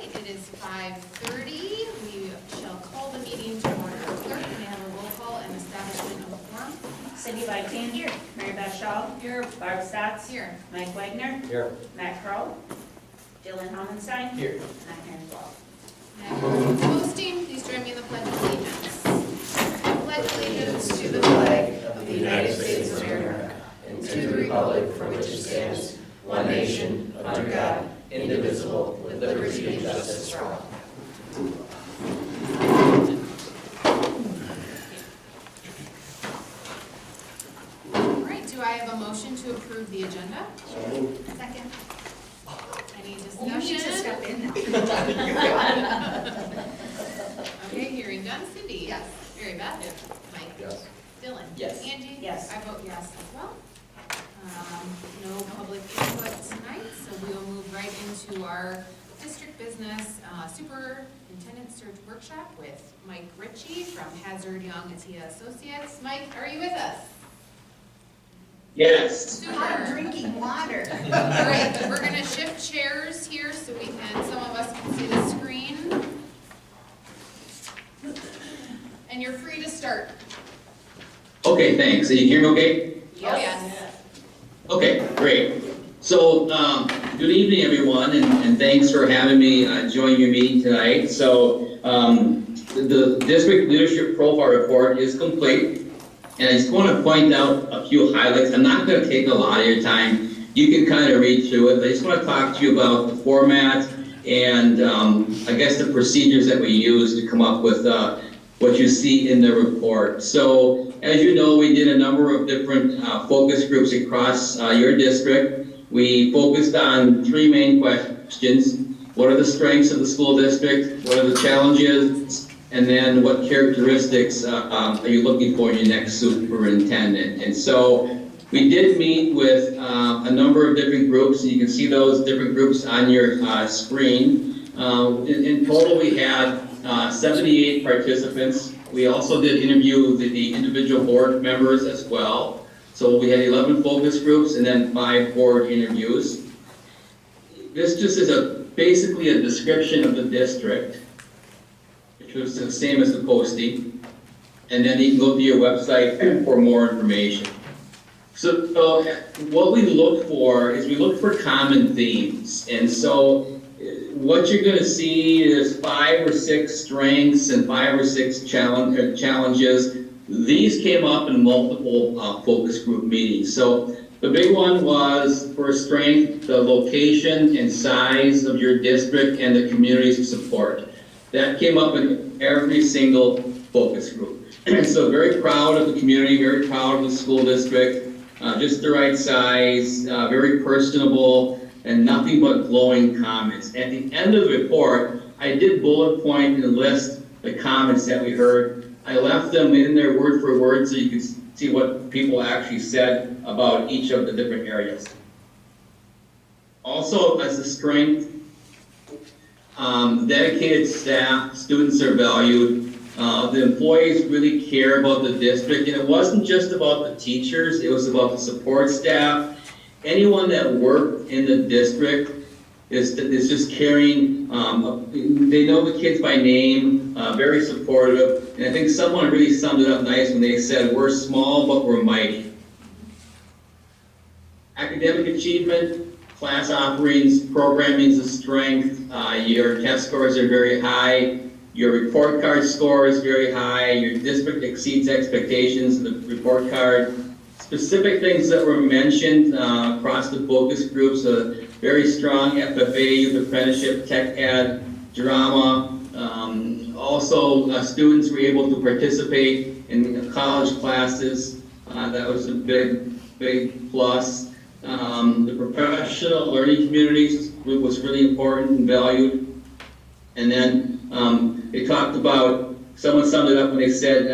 right, it is 5:30. We shall call the meeting to order. Clerk, may I have a roll call and establishment of a quorum? Cindy Lightfoot. Here. Mary Beth Shaw. Here. Barb Stotts. Here. Mike Wagner. Here. Matt Crowe. Dylan Homenstein. Here. And I'm here as well. Next, hosting, please join me in the pledge of allegiance. I pledge allegiance to the flag of the United States of America and to the republic for which it stands, one nation, under God, indivisible, with liberty and justice for all. All right, do I have a motion to approve the agenda? Second. Any discussion? in now. Okay, hearing done. Cindy? Yes. Mary Beth? Mike? Yes. Dylan? Yes. Angie? Yes. I vote yes as well. No public input tonight, so we will move right into our district business superintendent search workshop with Mike Ritchie from Hazard Young Atia Associates. Mike, are you with us? Yes. Super. Drinking water. All right, we're gonna shift chairs here so we can, some of us can see the screen. And you're free to start. Okay, thanks. Can you hear me okay? Oh, yes. Okay, great. So, good evening, everyone, and thanks for having me join your meeting tonight. So, the district leadership profile report is complete, and I just want to point out a few highlights. I'm not going to take a lot of your time. You can kind of read through it. I just want to talk to you about the format and I guess the procedures that we use to come up with what you see in the report. So, as you know, we did a number of different focus groups across your district. We focused on three main questions. What are the strengths of the school district? What are the challenges? And then what characteristics are you looking for in your next superintendent? And so we did meet with a number of different groups. You can see those different groups on your screen. In total, we had 78 participants. We also did interview the individual board members as well. So we had 11 focus groups and then 5 board interviews. This just is basically a description of the district, which was the same as the posting. And then you can go to your website for more information. So what we look for is we look for common themes. And so what you're going to see is 5 or 6 strengths and 5 or 6 challenges. These came up in multiple focus group meetings. So the big one was, for strength, the location and size of your district and the community's support. That came up in every single focus group. So very proud of the community, very proud of the school district, just the right size, very personable, and nothing but glowing comments. At the end of the report, I did bullet point and list the comments that we heard. I left them in there word for word so you can see what people actually said about each of the different areas. Also, as a strength, dedicated staff, students are valued. The employees really care about the district, and it wasn't just about the teachers, it was about the support staff. Anyone that worked in the district is just caring. They know the kids by name, very supportive. And I think someone really summed it up nice when they said, we're small, but we're mighty. Academic achievement, class offerings, programming is a strength. Your test scores are very high. Your report card score is very high. Your district exceeds expectations in the report card. Specific things that were mentioned across the focus groups, a very strong FFA, youth apprenticeship, tech ed, drama. Also, students were able to participate in college classes. That was a big plus. The professional learning communities was really important and valued. And then they talked about, someone summed it up when they said,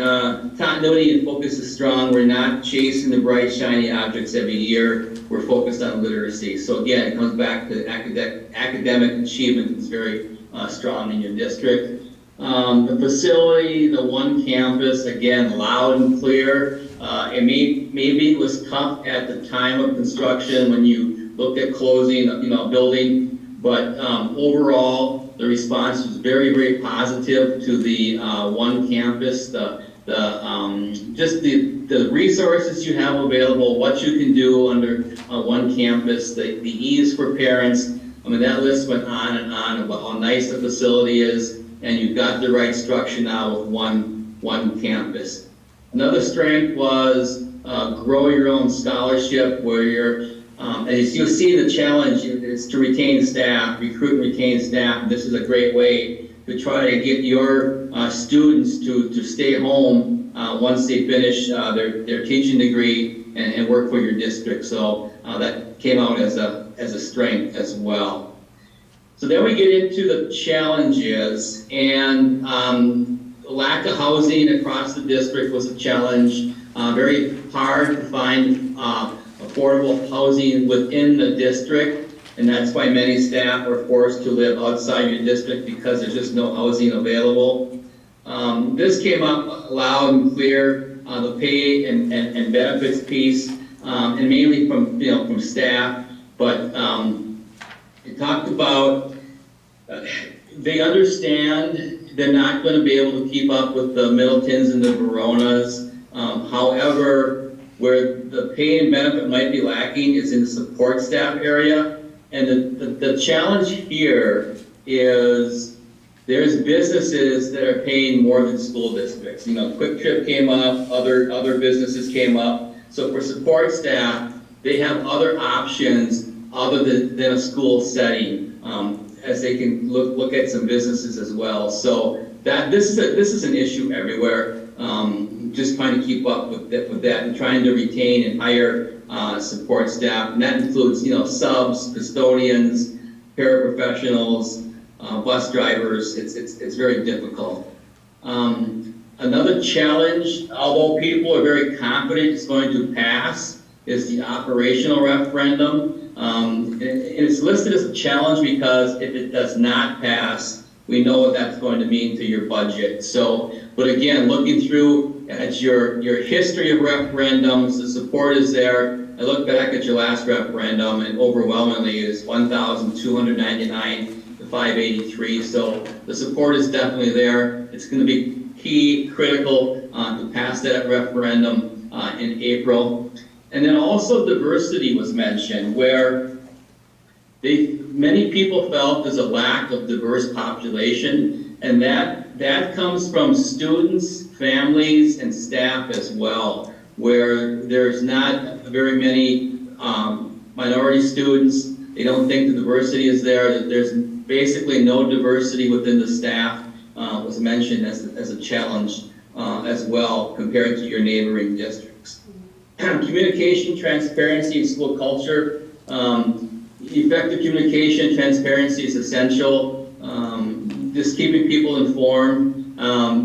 continuity and focus is strong. We're not chasing the bright, shiny objects every year. We're focused on literacy. So again, it comes back to academic achievement is very strong in your district. The facility, the one campus, again, loud and clear. Maybe it was tough at the time of construction when you looked at closing, building. But overall, the response was very, very positive to the one campus, just the resources you have available, what you can do under one campus, the ease for parents. I mean, that list went on and on about how nice the facility is, and you've got the right structure now with one campus. Another strength was grow your own scholarship, where you're, as you'll see, the challenge is to retain staff, recruit and retain staff. And this is a great way to try to get your students to stay home once they finish their teaching degree and work for your district. So that came out as a strength as well. So then we get into the challenges, and lack of housing across the district was a challenge. Very hard to find affordable housing within the district, and that's why many staff are forced to live outside your district because there's just no housing available. This came up loud and clear, the pay and benefits piece, and mainly from staff, but it talked about they understand they're not going to be able to keep up with the Middletons and the Veronas. However, where the pay and benefit might be lacking is in the support staff area. And the challenge here is there's businesses that are paying more than school districts. Quick Trip came up, other businesses came up. So for support staff, they have other options other than a school setting, as they can look at some businesses as well. So this is an issue everywhere. Just trying to keep up with that and trying to retain and hire support staff. And that includes, subs, custodians, paraprofessionals, bus drivers. It's very difficult. Another challenge, although people are very confident it's going to pass, is the operational referendum. And it's listed as a challenge because if it does not pass, we know what that's going to mean to your budget. So, but again, looking through at your history of referendums, the support is there. I look back at your last referendum, and overwhelmingly is 1,299 to 583. So the support is definitely there. It's going to be key, critical to pass that referendum in April. And then also diversity was mentioned, where many people felt there's a lack of diverse population, and that comes from students, families, and staff as well, where there's not very many minority students. They don't think the diversity is there. There's basically no diversity within the staff, was mentioned as a challenge as well compared to your neighboring districts. Communication, transparency, and school culture. Effective communication, transparency is essential. Just keeping people informed.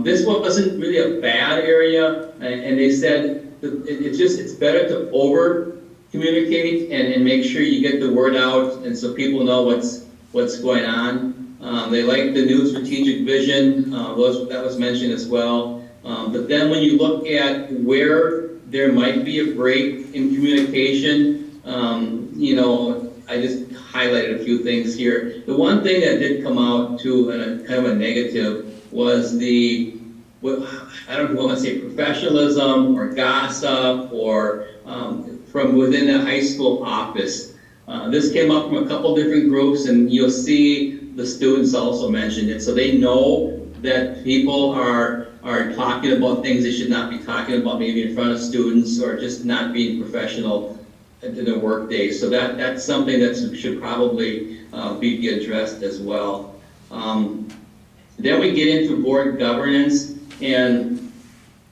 This one wasn't really a bad area, and they said it's better to over communicate and make sure you get the word out, and so people know what's going on. They like the new strategic vision, that was mentioned as well. But then when you look at where there might be a break in communication, I just highlighted a few things here. The one thing that did come out to kind of a negative was I don't want to say professionalism or gossip or from within the high school office. This came up from a couple different groups, and you'll see the students also mentioned it. So they know that people are talking about things they should not be talking about, maybe in front of students, or just not being professional in their work day. So that's something that should probably be addressed as well. Then we get into board governance, and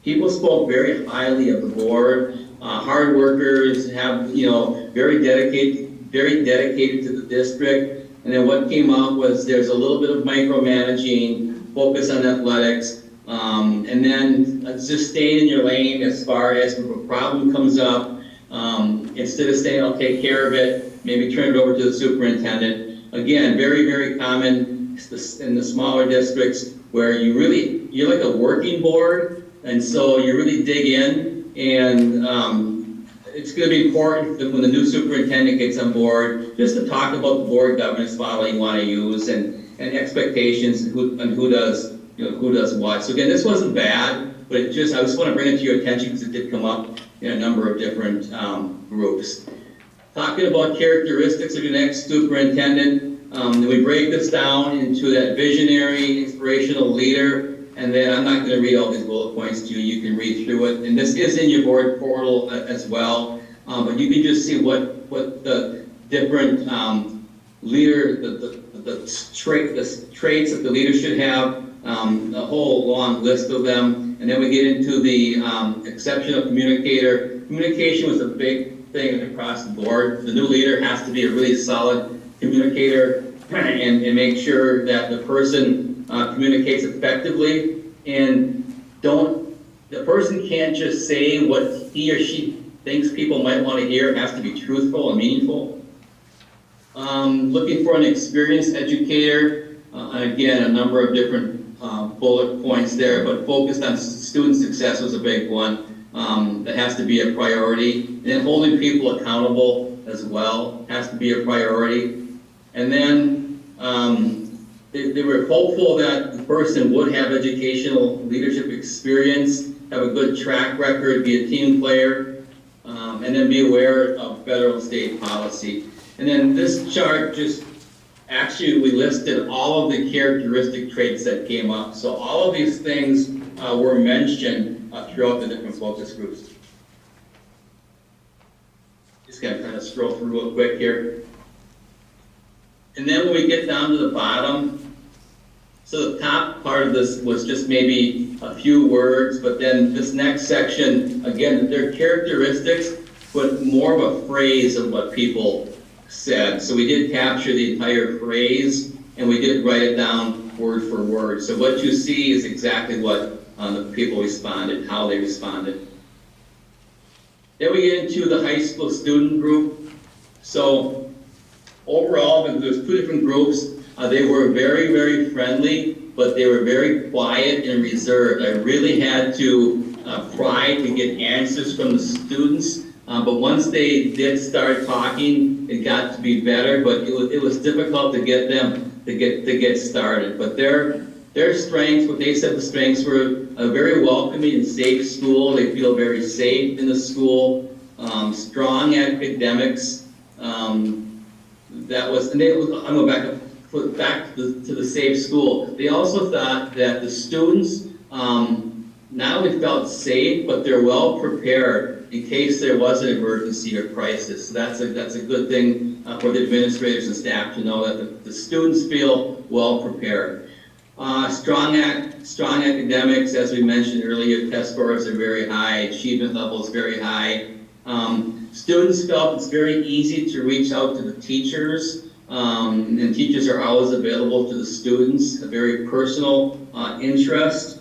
people spoke very highly of the board. Hard workers, have very dedicated to the district. And then what came out was there's a little bit of micromanaging, focus on athletics, and then just staying in your lane as far as if a problem comes up. Instead of saying, I'll take care of it, maybe turn it over to the superintendent. Again, very, very common in the smaller districts where you're like a working board, and so you really dig in, and it's going to be important that when the new superintendent gets on board, just to talk about the board governance model you want to use and expectations and who does, who does what. So again, this wasn't bad, but I just want to bring it to your attention because it did come up in a number of different groups. Talking about characteristics of your next superintendent, we break this down into that visionary, inspirational leader, and then I'm not going to read all these bullet points to you. You can read through it, and this is in your board portal as well. But you can just see what the different leader, the traits that the leader should have, a whole long list of them. And then we get into the exceptional communicator. Communication was a big thing across the board. The new leader has to be a really solid communicator and make sure that the person communicates effectively, and the person can't just say what he or she thinks people might want to hear. It has to be truthful and meaningful. Looking for an experienced educator, again, a number of different bullet points there, but focused on student success was a big one. That has to be a priority. And then holding people accountable as well has to be a priority. And then they were hopeful that the person would have educational leadership experience, have a good track record, be a team player, and then be aware of federal and state policy. And then this chart actually we listed all of the characteristic traits that came up. So all of these things were mentioned throughout the different focus groups. Just gonna kind of scroll through real quick here. And then when we get down to the bottom, so the top part of this was just maybe a few words, but then this next section, again, they're characteristics, but more of a phrase of what people said. So we did capture the entire phrase, and we did write it down word for word. So what you see is exactly what the people responded, how they responded. Then we get into the high school student group. So overall, there's two different groups. They were very, very friendly, but they were very quiet and reserved. I really had to pry to get answers from the students, but once they did start talking, it got to be better, but it was difficult to get them to get started. But their strengths, what they said the strengths were, a very welcoming and safe school. They feel very safe in the school, strong academics. I'm going back to the safe school. They also thought that the students not only felt safe, but they're well prepared in case there was an emergency or crisis. So that's a good thing for the administrators and staff to know that the students feel well prepared. Strong academics, as we mentioned earlier, test scores are very high, achievement levels very high. Students felt it's very easy to reach out to the teachers, and teachers are always available to the students, a very personal interest.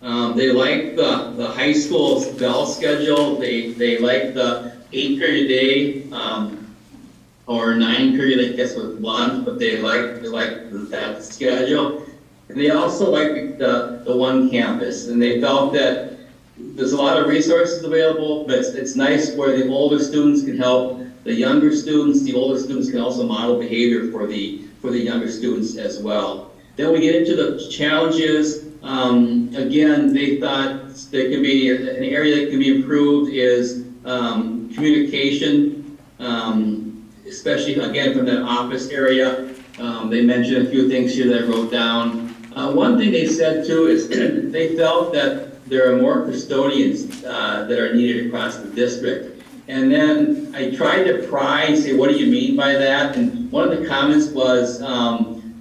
They like the high school's bell schedule. They like the 8-period-a-day or 9-period, I guess, with lunch, but they like that schedule. And they also like the one campus, and they felt that there's a lot of resources available, but it's nice where the older students can help the younger students. The older students can also model behavior for the younger students as well. Then we get into the challenges. Again, they thought there could be an area that can be improved is communication, especially again from that office area. They mentioned a few things here that I wrote down. One thing they said too is they felt that there are more custodians that are needed across the district. And then I tried to pry and say, what do you mean by that? And one of the comments was,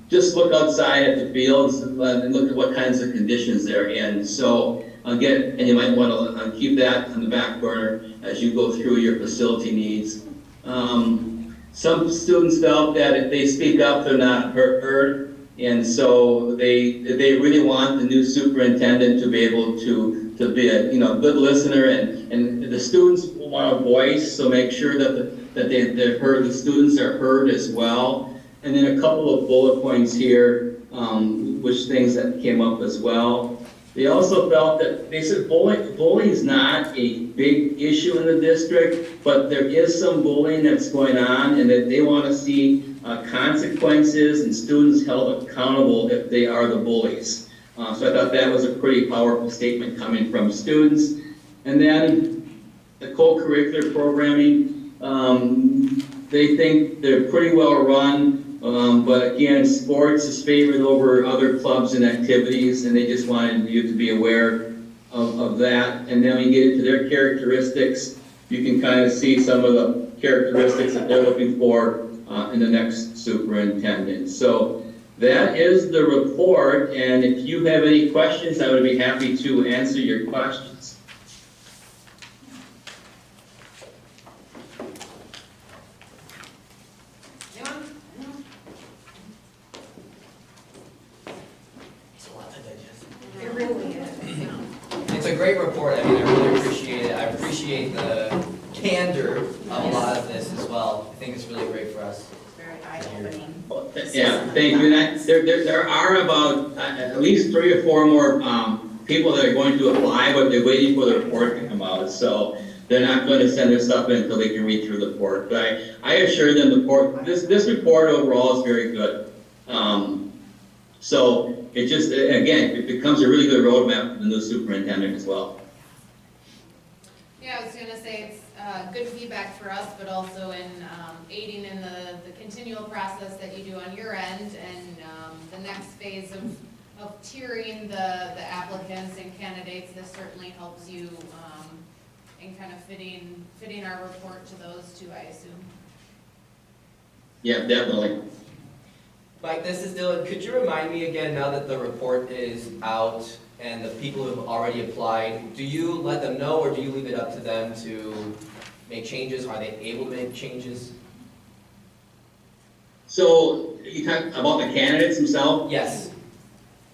just look outside at the fields and look at what kinds of conditions they're in. So again, and you might want to keep that on the back burner as you go through your facility needs. Some students felt that if they speak up, they're not heard. And so they really want the new superintendent to be able to be a good listener, and the students want a voice, so make sure that they're heard, the students are heard as well. And then a couple of bullet points here, which things that came up as well. They also felt that, they said bullying is not a big issue in the district, but there is some bullying that's going on, and that they want to see consequences and students held accountable if they are the bullies. So I thought that was a pretty powerful statement coming from students. And then the co-curricular programming, they think they're pretty well run. But again, sports is favored over other clubs and activities, and they just wanted you to be aware of that. And then when you get into their characteristics, you can kind of see some of the characteristics that they're looking for in the next superintendent. So that is the report, and if you have any questions, I would be happy to answer your questions. It really is. It's a great report. I mean, I really appreciate it. I appreciate the candor of a lot of this as well. I think it's really great for us. It's very eye-opening. Yeah, thank you. And there are about at least 3 or 4 more people that are going to apply, but they're waiting for the report to come out. So they're not going to send their stuff in until they can read through the report. But I assure them this report overall is very good. So it just, again, it becomes a really good roadmap for the new superintendent as well. Yeah, I was gonna say it's good feedback for us, but also in aiding in the continual process that you do on your end, and the next phase of tiering the applicants and candidates. This certainly helps you in kind of fitting our report to those two, I assume. Yeah, definitely. Mike, this is Dylan. Could you remind me again, now that the report is out and the people who have already applied, do you let them know, or do you leave it up to them to make changes? Are they able to make changes? So you talk about the candidates themselves? Yes.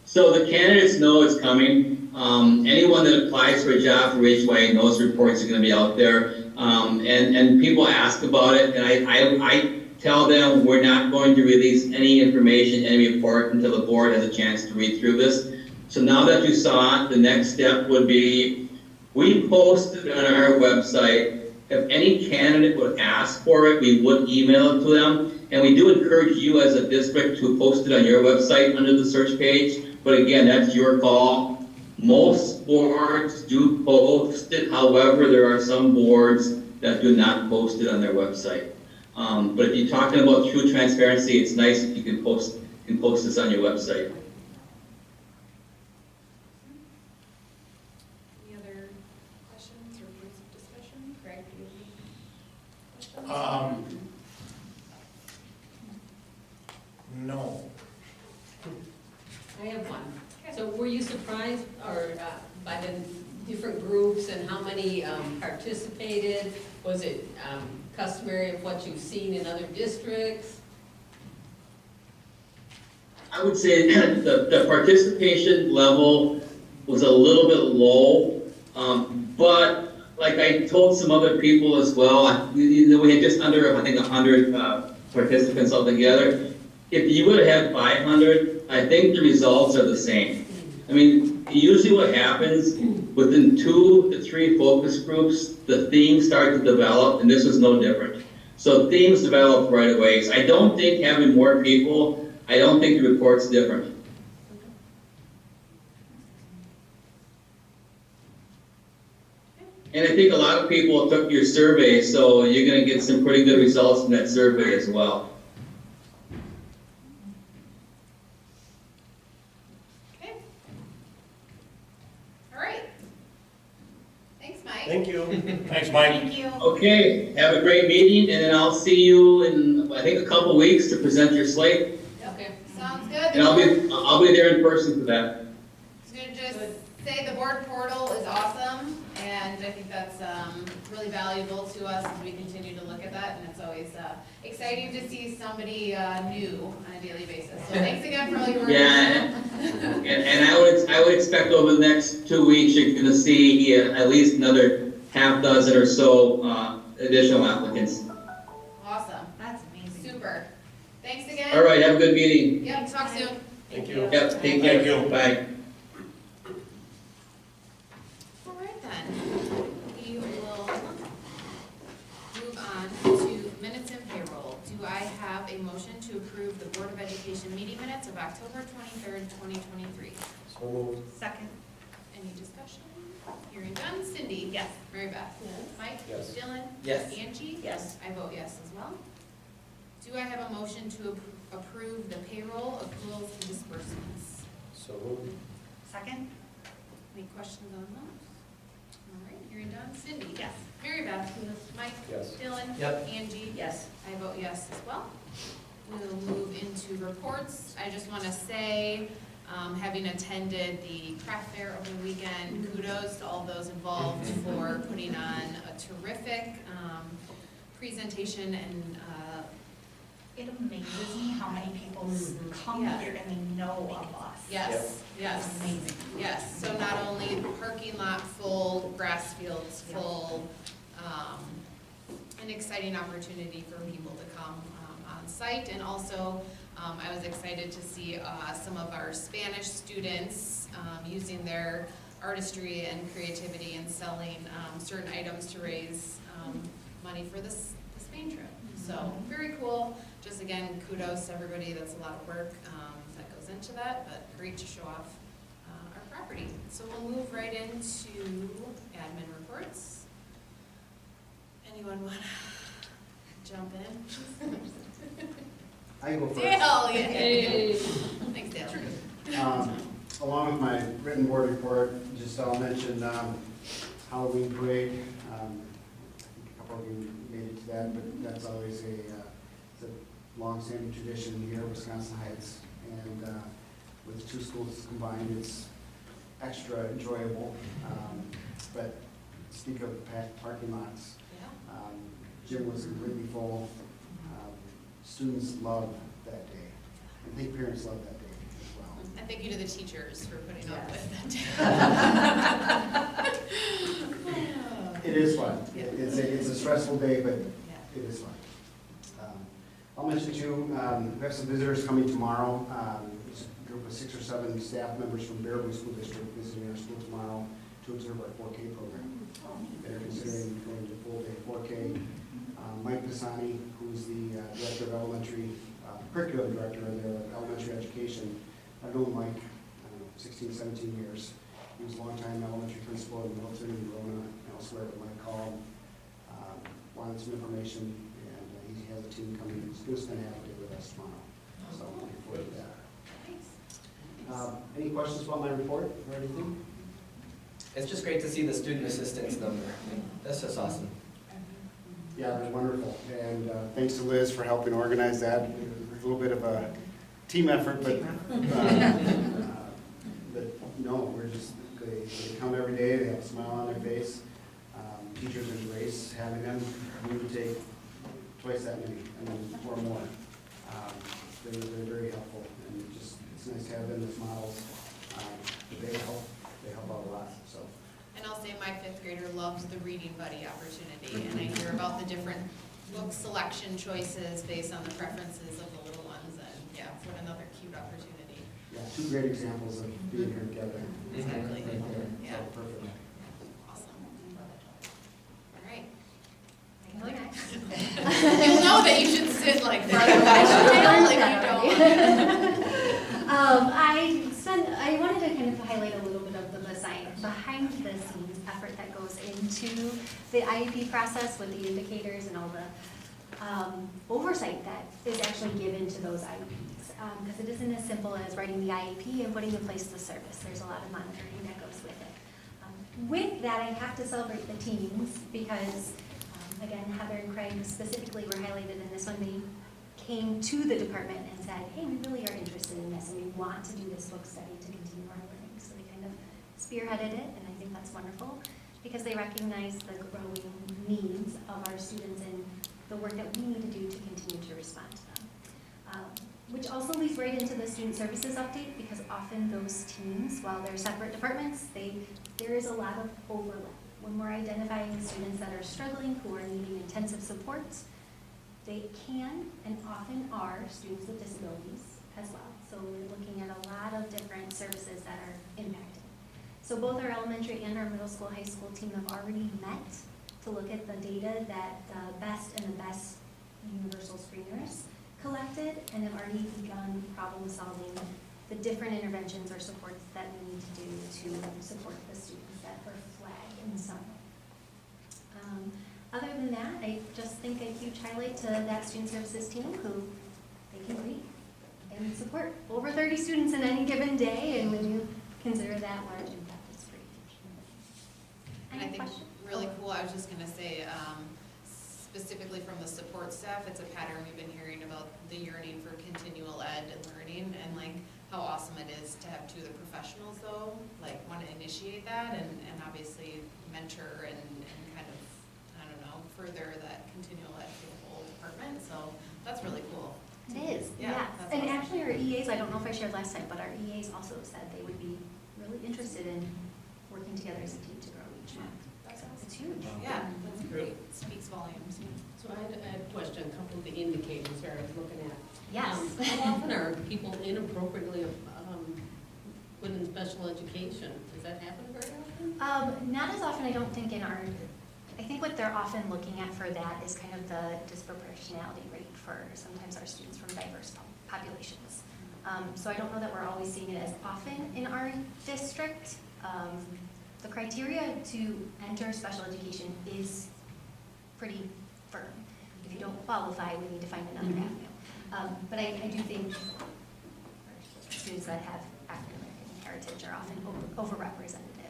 So the candidates know it's coming. Anyone that applies for a job for HYA knows reports are going to be out there. And people ask about it, and I tell them we're not going to release any information, any report until the board has a chance to read through this. So now that you saw it, the next step would be, we posted on our website, if any candidate would ask for it, we would email it to them. And we do encourage you as a district to post it on your website under the search page. But again, that's your call. Most boards do post it. However, there are some boards that do not post it on their website. But if you're talking about true transparency, it's nice if you can post this on your website. Any other questions or points of discussion? Craig, do you have any questions? No. I have one. So were you surprised by the different groups and how many participated? Was it customary of what you've seen in other districts? I would say the participation level was a little bit low, but like I told some other people as well, we had just under, I think, 100 participants altogether. If you would have had 500, I think the results are the same. I mean, usually what happens, within 2 to 3 focus groups, the themes start to develop, and this was no different. So themes develop right away. So I don't think having more people, I don't think the report's different. And I think a lot of people took your survey, so you're gonna get some pretty good results from that survey as well. Okay. All right. Thanks, Mike. Thank you. Thanks, Mike. Thank you. Okay, have a great meeting, and then I'll see you in, I think, a couple weeks to present your slate. Okay. Sounds good. And I'll be there in person for that. I was gonna just say the board portal is awesome, and I think that's really valuable to us as we continue to look at that, and it's always exciting to see somebody new on a daily basis. So thanks again for all your work. Yeah, and I would expect over the next 2 weeks, you're gonna see at least another half dozen or so additional applicants. Awesome. That's amazing. Super. Thanks again. All right, have a good meeting. Yep, talk soon. Thank you. Yep, take care. Thank you. Bye. Education meeting minutes of October 23rd, 2023. So moved. Second. Any discussion? Hearing none. Cindy? Yes. Mary Beth? Yes. Mike? Yes. Dylan? Yes. Angie? Yes. I vote yes as well. Do I have a motion to approve the payroll, accruals, and disbursements? So moved. Second. Any questions on those? All right, hearing none. Cindy? Yes. Mary Beth? Yes. Mike? Yes. Dylan? Yep. Angie? Yes. I vote yes as well. We'll move into reports. I just want to say, having attended the craft fair over the weekend, kudos to all those involved for putting on a terrific presentation and It amazes me how many people come Yeah. here and they know of us. yes, yes. It's amazing. Yes, so not only the parking lot full, grass fields full, an exciting opportunity for people to come on site. And also, I was excited to see some of our Spanish students using their artistry and creativity and selling certain items to raise money for the Spain trip. So, very cool. Just again, kudos to everybody. That's a lot of work that goes into that, but great to show off our property. So we'll move right into admin reports. Anyone want to jump in? I can go first. Dale, yeah. Hey. Thanks, Dale. Along with my written board report, just I'll mention Halloween parade. I think a couple of you made it to that, but that's always it's a long-standing tradition here at Wisconsin Heights. And with two schools combined, it's extra enjoyable. But speak of packed parking lots, Yeah. gym was completely full. Students love that day. I think parents love that day as well. And thank you to the teachers for putting up with that. It is fun. Yeah. It's a stressful day, but Yeah. it is fun. I'll mention too, we have some visitors coming tomorrow. There's a group of 6 or 7 staff members from Baraboo School District visiting our school tomorrow to observe our 4K program. They're considering going to full-day 4K. Mike Pisani, who's the director of elementary, curriculum director of their elementary education. I've known Mike, 16, 17 years. He was a longtime elementary principal in Milton and Verona and elsewhere. Mike called, wanted some information, and he has a team coming. He's going to spend half a day with us tomorrow. So I'm looking forward to that. Nice. Any questions about my report or anything? It's just great to see the student assistance number. That's just awesome. Yeah, they're wonderful. And thanks to Liz for helping organize that. It was a little bit of a team effort, but no, we're just, they come every day, they have a smile on their face. Teachers embrace having them. We would take twice that many, or more. They're very helpful, and it's nice to have them as models. They help out a lot, so. And I'll say my 5th grader loves the Reading Buddy opportunity, and I hear about the different book selection choices based on the preferences of the little ones, and yeah, what another cute opportunity. Yeah, 2 great examples of being here together. Exactly. Right there. Yeah. So perfect. Awesome. All right. You'll know that you should sit like farther away from like you don't. I wanted to kind of highlight a little bit of the behind the scenes effort that goes into the IEP process with the indicators and all the oversight that is actually given to those IEPs. Because it isn't as simple as writing the IEP and putting in place the service. There's a lot of monitoring that goes with it. With that, I have to celebrate the teams because, again, Heather and Craig specifically were highlighted in this one. They came to the department and said, hey, we really are interested in this and we want to do this book study to continue our learning. So they kind of spearheaded it, and I think that's wonderful because they recognize the growing needs of our students and the work that we need to do to continue to respond to them. Which also leads right into the student services update because often those teams, while they're separate departments, there is a lot of overlap. When we're identifying students that are struggling, who are needing intensive support, they can and often are students with disabilities as well. So we're looking at a lot of different services that are impacted. So both our elementary and our middle school, high school team have already met to look at the data that the best and the best universal screeners collected and have already begun problem solving the different interventions or supports that we need to do to support the students at our flag in the summer. Other than that, I just think a huge highlight to that student services team who they can read and support over 30 students in any given day, and when you consider that large impact, it's pretty huge. And I Any think questions? really cool, I was just gonna say, specifically from the support staff, it's a pattern we've been hearing about the yearning for continual ed and learning, and like how awesome it is to have two of the professionals though, like wanna initiate that and obviously mentor and kind of, I don't know, further that continual ed for the whole department, so that's really cool. It is, Yeah, yes. that's And awesome. actually our EAs, I don't know if I shared last time, but our EAs also said they would be really interested in working together as a team to grow each month. That's It's awesome. huge. Yeah, that's great, speaks volumes. So I had a question, a couple of the indicators there I was looking at. Yes. How often are people inappropriately put in special education? Does that happen very often? Not as often, I don't think, in our, I think what they're often looking at for that is kind of the disproportionality rate for sometimes our students from diverse populations. So I don't know that we're always seeing it as often in our district. The criteria to enter special education is pretty firm. If you don't qualify, we need to find another avenue. But I do think students that have African American heritage are often overrepresented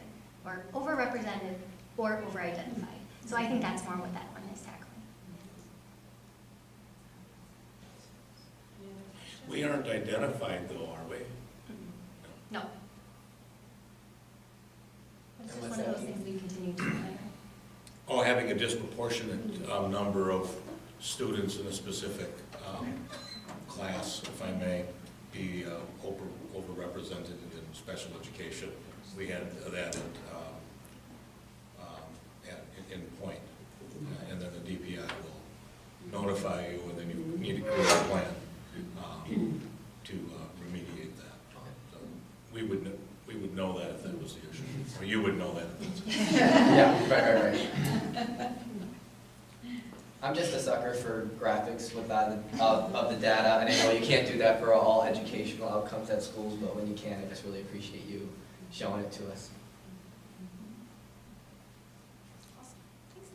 or over-identified. So I think that's more what that one is tackling. We aren't identified though, are we? No. It's just And one what's of that those things we continue to monitor. Oh, having a disproportionate number of students in a specific class, if I may, be overrepresented in special education. We had that in point, and then the DPI will notify you, and then you need to create a plan to remediate that. So we would know that if that was the issue, or you would know that if that's the issue. Yeah, right. I'm just a sucker for graphics with that, of the data, and I know you can't do that for all educational outcomes at schools, but when you can, I just really appreciate you showing it to us. Awesome. Thanks.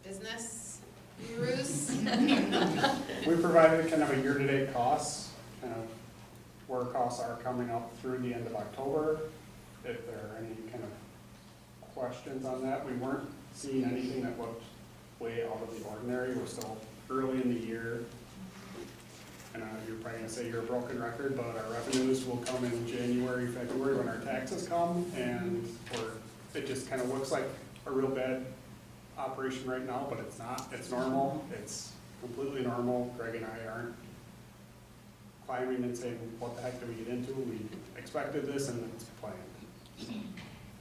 Business gurus? We provided kind of a year-to-date costs, kind of where costs are coming up through the end of October. If there are any kind of questions on that, we weren't seeing anything that looked way out of the ordinary. We're still early in the year. And you're probably gonna say you're a broken record, but our revenues will come in January, February when our taxes come, and it just kind of looks like a real bad operation right now, but it's not. It's normal. It's completely normal. Greg and I aren't climbing and saying, what the heck did we get into? We expected this and it's planned. And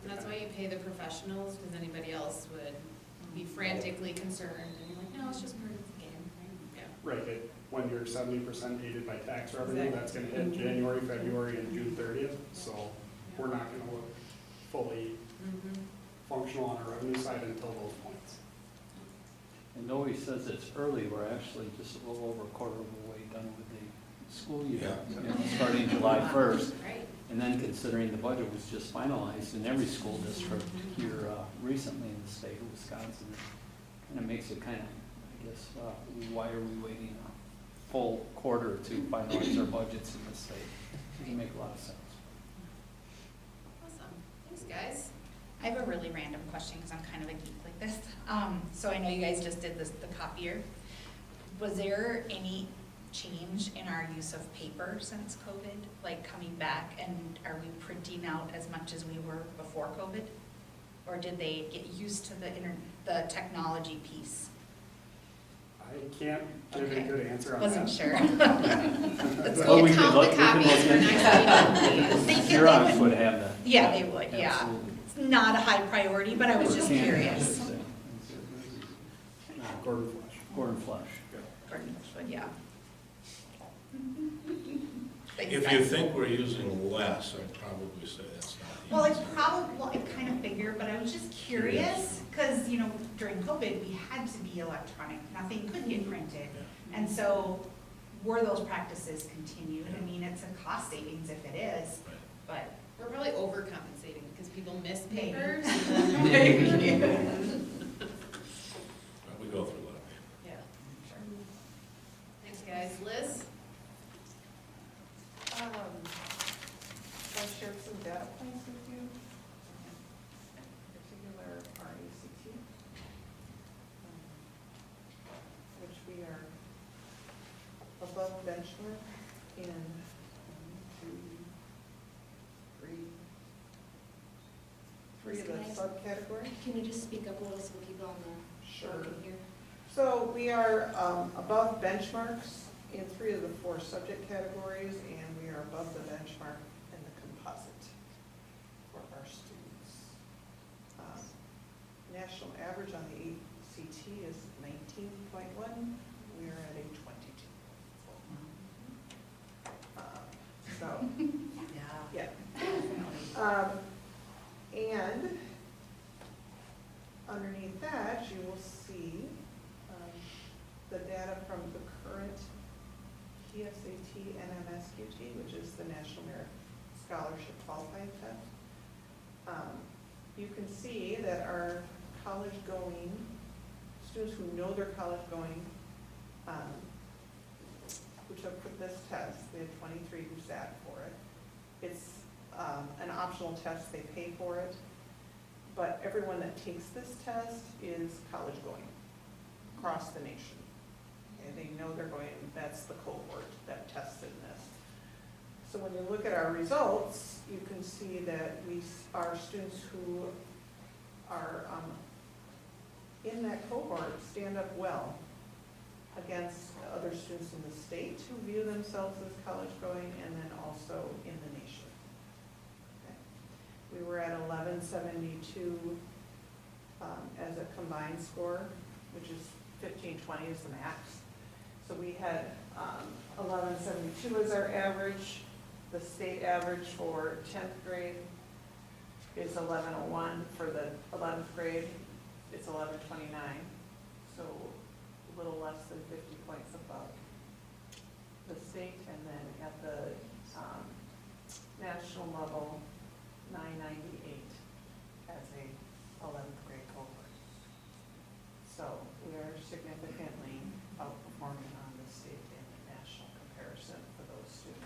that's why you pay the professionals, because anybody else would be frantically concerned, and you're like, no, it's just part of the game, right? Yeah. Right, when you're 70% aided by tax revenue, that's gonna hit January, February, and June 30th, so we're not gonna look fully functional on our revenue side until those points. And though he says it's early, we're actually just a little over a quarter of the way done with the school year, starting July 1st. Right. And then considering the budget was just finalized in every school district here recently in the state of Wisconsin, kind of makes it kind of, I guess, why are we waiting a full quarter to finalize our budgets in the state? It doesn't make a lot of sense. Awesome. Thanks, guys. I have a really random question because I'm kind of a geek like this. So I know you guys just did the copier. Was there any change in our use of paper since COVID, like coming back, and are we printing out as much as we were before COVID? Or did they get used to the technology piece? I can't give a good answer on that. Wasn't sure. Let's Well, go we could count look- the we could copies look for into next week. Xerox would have that. Yeah, they would, yeah. Absolutely. It's not a high priority, but I was just Or can, I curious. should say. Gordon Flush. Gordon Flush. Gordon Bushwood, yeah. Thanks, If guys. you think we're using less, I'd probably say that's not. Well, it's probably, well, I kind of figured, but I was just curious, because, during COVID, we had to be electronic, nothing could get printed. And so, were those practices continued? I mean, it's a cost savings if it is, but We're probably overcompensating because people miss Maybe. papers. We go through that. Yeah, sure. Thanks, guys. Liz? I'll share some data points with you, in particular our ACT, which we are above benchmark in 1, 2, 3 of the subcategories. Can you just speak up a little so people on the show Sure. can hear? So we are above benchmarks in 3 of the 4 subject categories, and we are above the benchmark in the composite for our students. National average on the ACT is 19.1. We are at a 22. So, yeah. And underneath that, you will see the data from the current PSAT and MSQT, which is the National Merit Scholarship Qualifying Test. You can see that our college-going, students who know they're college-going, who took this test, we had 23 who sat for it. It's an optional test, they pay for it, but everyone that takes this test is college-going across the nation. And they know they're going, that's the cohort that tested this. So when you look at our results, you can see that our students who are in that cohort stand up well against other students in the state who view themselves as college-going, and then also in the nation. Okay. We were at 1172 as a combined score, which is 1520 is the max. So we had 1172 as our average. The state average for 10th grade is 1101. For the 11th grade, it's 1129. So a little less than 50 points above the state. And then at the national level, 998 as a 11th grade cohort. So we are significantly outperforming on the state and the national comparison for those students.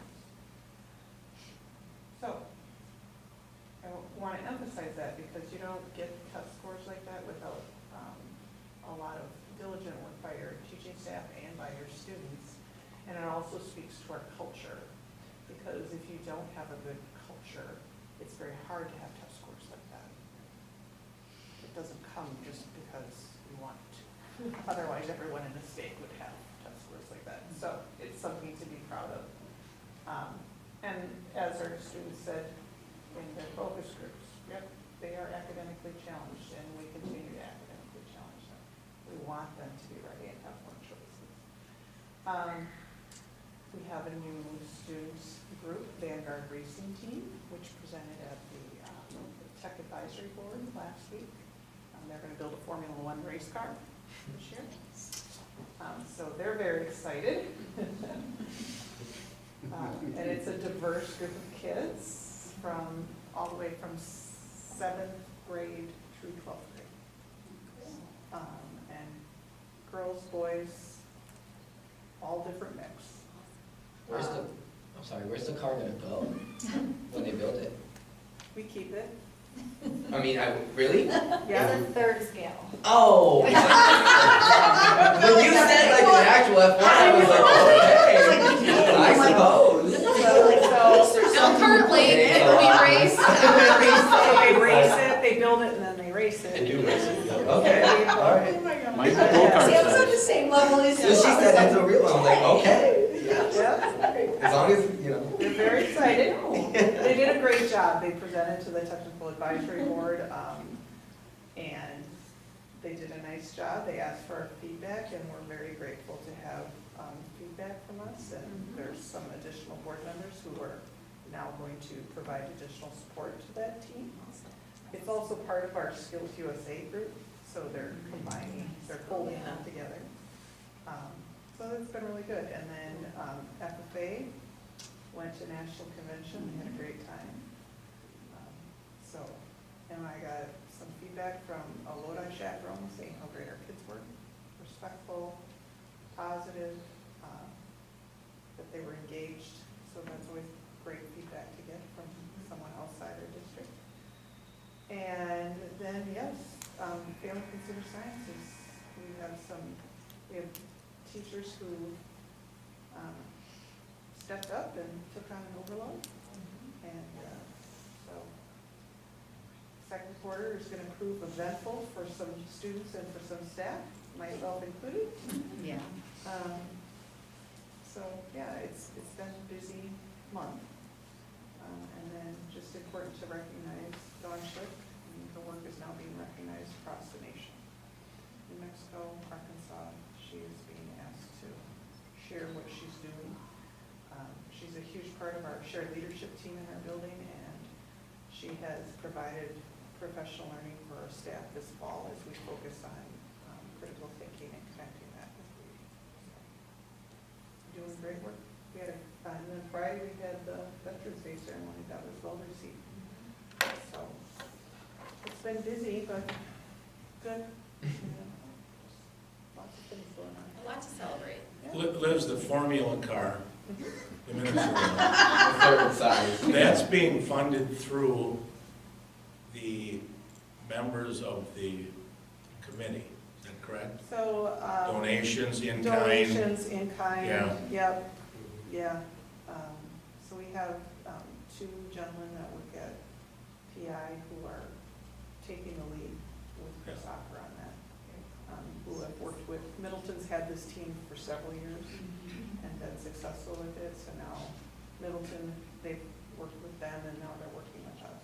So I want to emphasize that because you don't get test scores like that without a lot of diligent work by your teaching staff and by your students. And it also speaks to our culture, because if you don't have a good culture, it's very hard to have test scores like that. It doesn't come just because you want to. Otherwise, everyone in the state would have test scores like that. So it's something to be proud of. And as our students said in their focus groups, yep, they are academically challenged, and we continue to academically challenge them. We want them to be ready and have more choices. We have a new students group, Vanguard Racing Team, which presented at the Tech Advisory Board last week. They're going to build a Formula One race car this year. So they're very excited. And it's a diverse group of kids from all the way from 7th grade through 12th grade. And girls, boys, all different mix. Where's the car gonna go when they build it? We keep it. I mean, really? Yeah. It's a 3rd scale. Oh. When you said like an actual F1, I was like, okay, I suppose. Now currently, it will be raced. They race it, they build it, and then they race it. They do race it. Okay, all right. My go-kart See, I was on the says, same level as So you. she said that's a real one. I was like, okay. Yeah. As long as, you know. They're very excited. They did a great job. They presented to the Technical Advisory Board, and they did a nice job. They asked for our feedback, and we're very grateful to have feedback from us. And there's some additional board members who are now going to provide additional support to that team. It's also part of our Skills USA group, so they're combining, they're folding them together. So so it's been really good. And then FFA went to National Convention, they had a great time. So, and I got some feedback from a Lodi chaperone saying how great our kids were, respectful, positive, that they were engaged. So that's always great feedback to get from someone outside our district. And then, yes, family consumer sciences, we have teachers who stepped up and took on an overload. And so second quarter is going to prove eventful for some students and for some staff, myself included. Yeah. So, yeah, it's been a busy month. And then just important to recognize Dawn Schick, and her work is now being recognized across the nation. New Mexico, Arkansas, she is being asked to share what she's doing. She's a huge part of our shared leadership team in our building, and she has provided professional learning for our staff this fall as we focus on critical thinking and connecting that with reading. So, doing great work. We had and then Friday we had the Veterans Day ceremony that was well received. So it's been busy, but good. Lots of things going on. A lot to celebrate. Lives the Formula car, the Minnesota. The third size. That's being funded through the members of the committee, is that correct? So Donations in kind? donations in kind. Yeah. Yep. Yeah. So we have two gentlemen that work at PI who are taking the lead with Chris Ocker on that. Who have worked with, Middleton's had this team for several years and been successful with it. So now Middleton, they've worked with them and now they're working with us.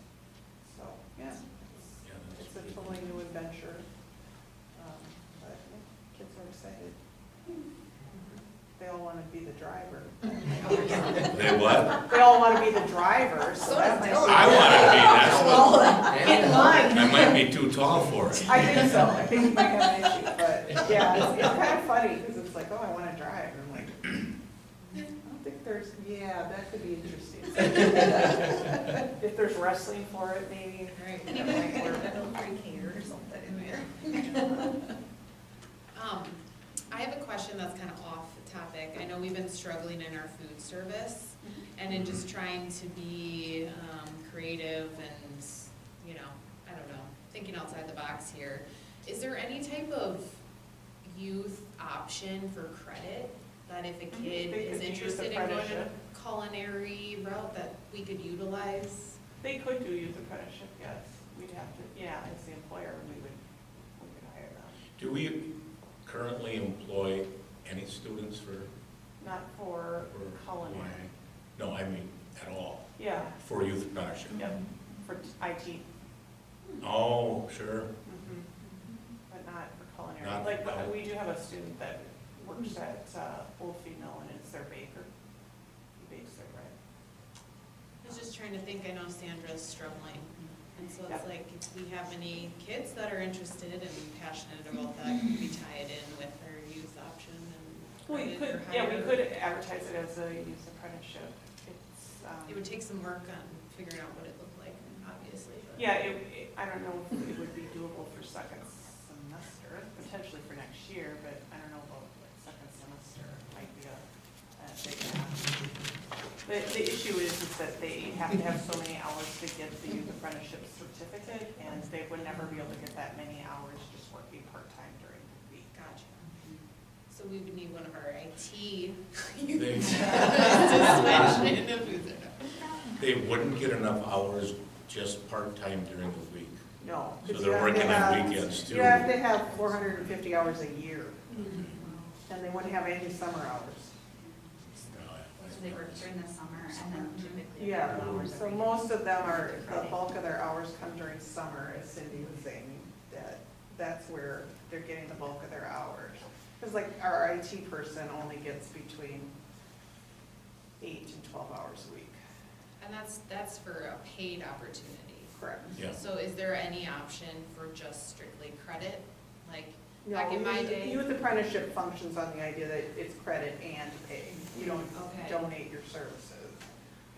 So, yeah, it's a totally new adventure. But yeah, kids are excited. They all want to be the driver. They what? They all want to be the driver, so that might I want to be, in line. I might be too tall for it. I think so. I think you might have an issue, but yeah, it's kind of funny because it's like, oh, I want to drive. And I'm like, I don't think there's, yeah, that could be interesting. If there's wrestling for it, maybe. Right. That might work. Pre-K or something in there. I have a question that's kind of off topic. I know we've been struggling in our food service and in just trying to be creative and, you know, I don't know, thinking outside the box here. Is there any type of youth option for credit that if a kid They is could use interested in going apprenticeship. a culinary route that we could utilize? They could do youth apprenticeship, yes. We'd have to, yeah, as the employer, we could hire them. Do we currently employ any students for? Not for culinary. No, I mean, at all, Yeah, for youth apprenticeship? yep, for IT. Oh, sure. But not for culinary. Not- Like, no. we do have a student that works at Old Female and it's their baker. He bakes their bread. I was just trying to think, I know Sandra's struggling, and so it's Yep. like, if we have any kids that are interested and passionate about that, could we tie it in with our youth option and We credit could, or yeah, we hire? could advertise it as a youth apprenticeship. It's, It would take some work on figuring out what it looked like, obviously, but. yeah, I don't know if it would be doable for second semester, potentially for next year, but I don't know about like second semester. Might be a big ask. The issue is that they have to have so many hours to get the youth apprenticeship certificate, and they would never be able to get that many hours just working part-time during the week. Gotcha. So we would need one of our IT They- to switch into food service. They wouldn't get enough hours just part-time during the week. No. So 'cause they're you have to working on have- weekends too. You have to have 450 hours a year, and they wouldn't have any summer hours. So they work during the summer and then typically. Yeah, so most of them are, the bulk of their hours come during summer, as Cindy was saying, that's where they're getting the bulk of their hours. Because like our IT person only gets between 8 and 12 hours a week. And that's for a paid opportunity. Correct. Yeah. So is there any option for just strictly credit? Like, Back in my day. Youth apprenticeship functions on the idea that it's credit and pay. You don't Okay. donate your services.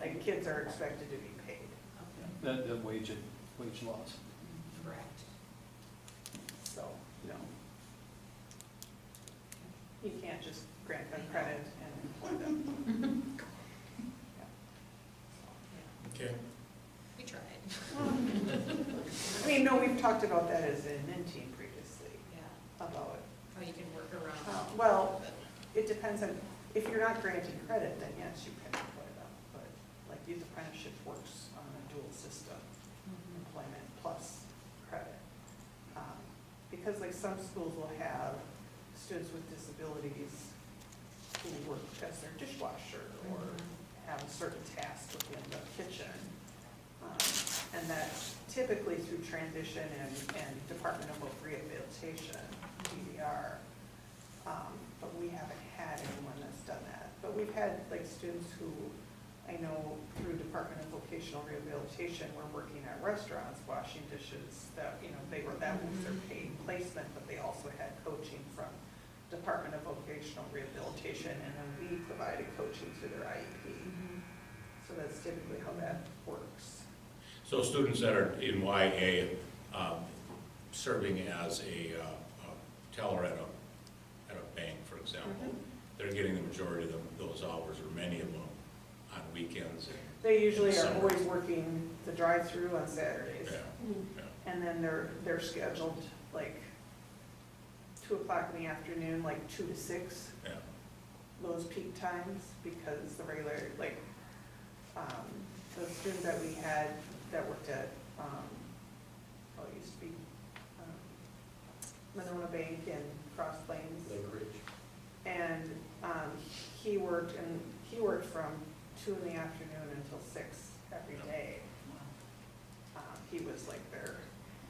Like, kids are expected to be paid. The wage laws, Correct. So, yeah. you can't just grant them credit and employ them. Okay. We tried. I mean, no, we've talked about that as an admin team previously, Yeah. about, Oh, you can work around. well, it depends on, if you're not granting credit, then yes, you can employ them. But like youth apprenticeship works on a dual system, employment plus credit. Because like some schools will have students with disabilities who work as their dishwasher or have a certain task within the kitchen. And that typically through transition and Department of Rehabilitation, DDR. But we haven't had anyone that's done that. But we've had like students who, I know through Department of Vocational Rehabilitation, were working at restaurants, washing dishes, that, you know, that was their paid placement, but they also had coaching from Department of Vocational Rehabilitation, and then we provided coaching through their IEP. So that's typically how that works. So students that are in YA, serving as a teller at a bank, for example, they're getting the majority of those hours, or many of them, on weekends. They usually are Summer. always working the drive-through on Saturdays. Yeah. And then they're scheduled like 2 o'clock in the afternoon, like 2 to 6, Yeah. those peak times, because the regular, like, the student that we had that worked at, it used to be Monona Bank in Cross Plains. Lake Ridge. And he worked from 2 in the afternoon until 6 every day. He was like their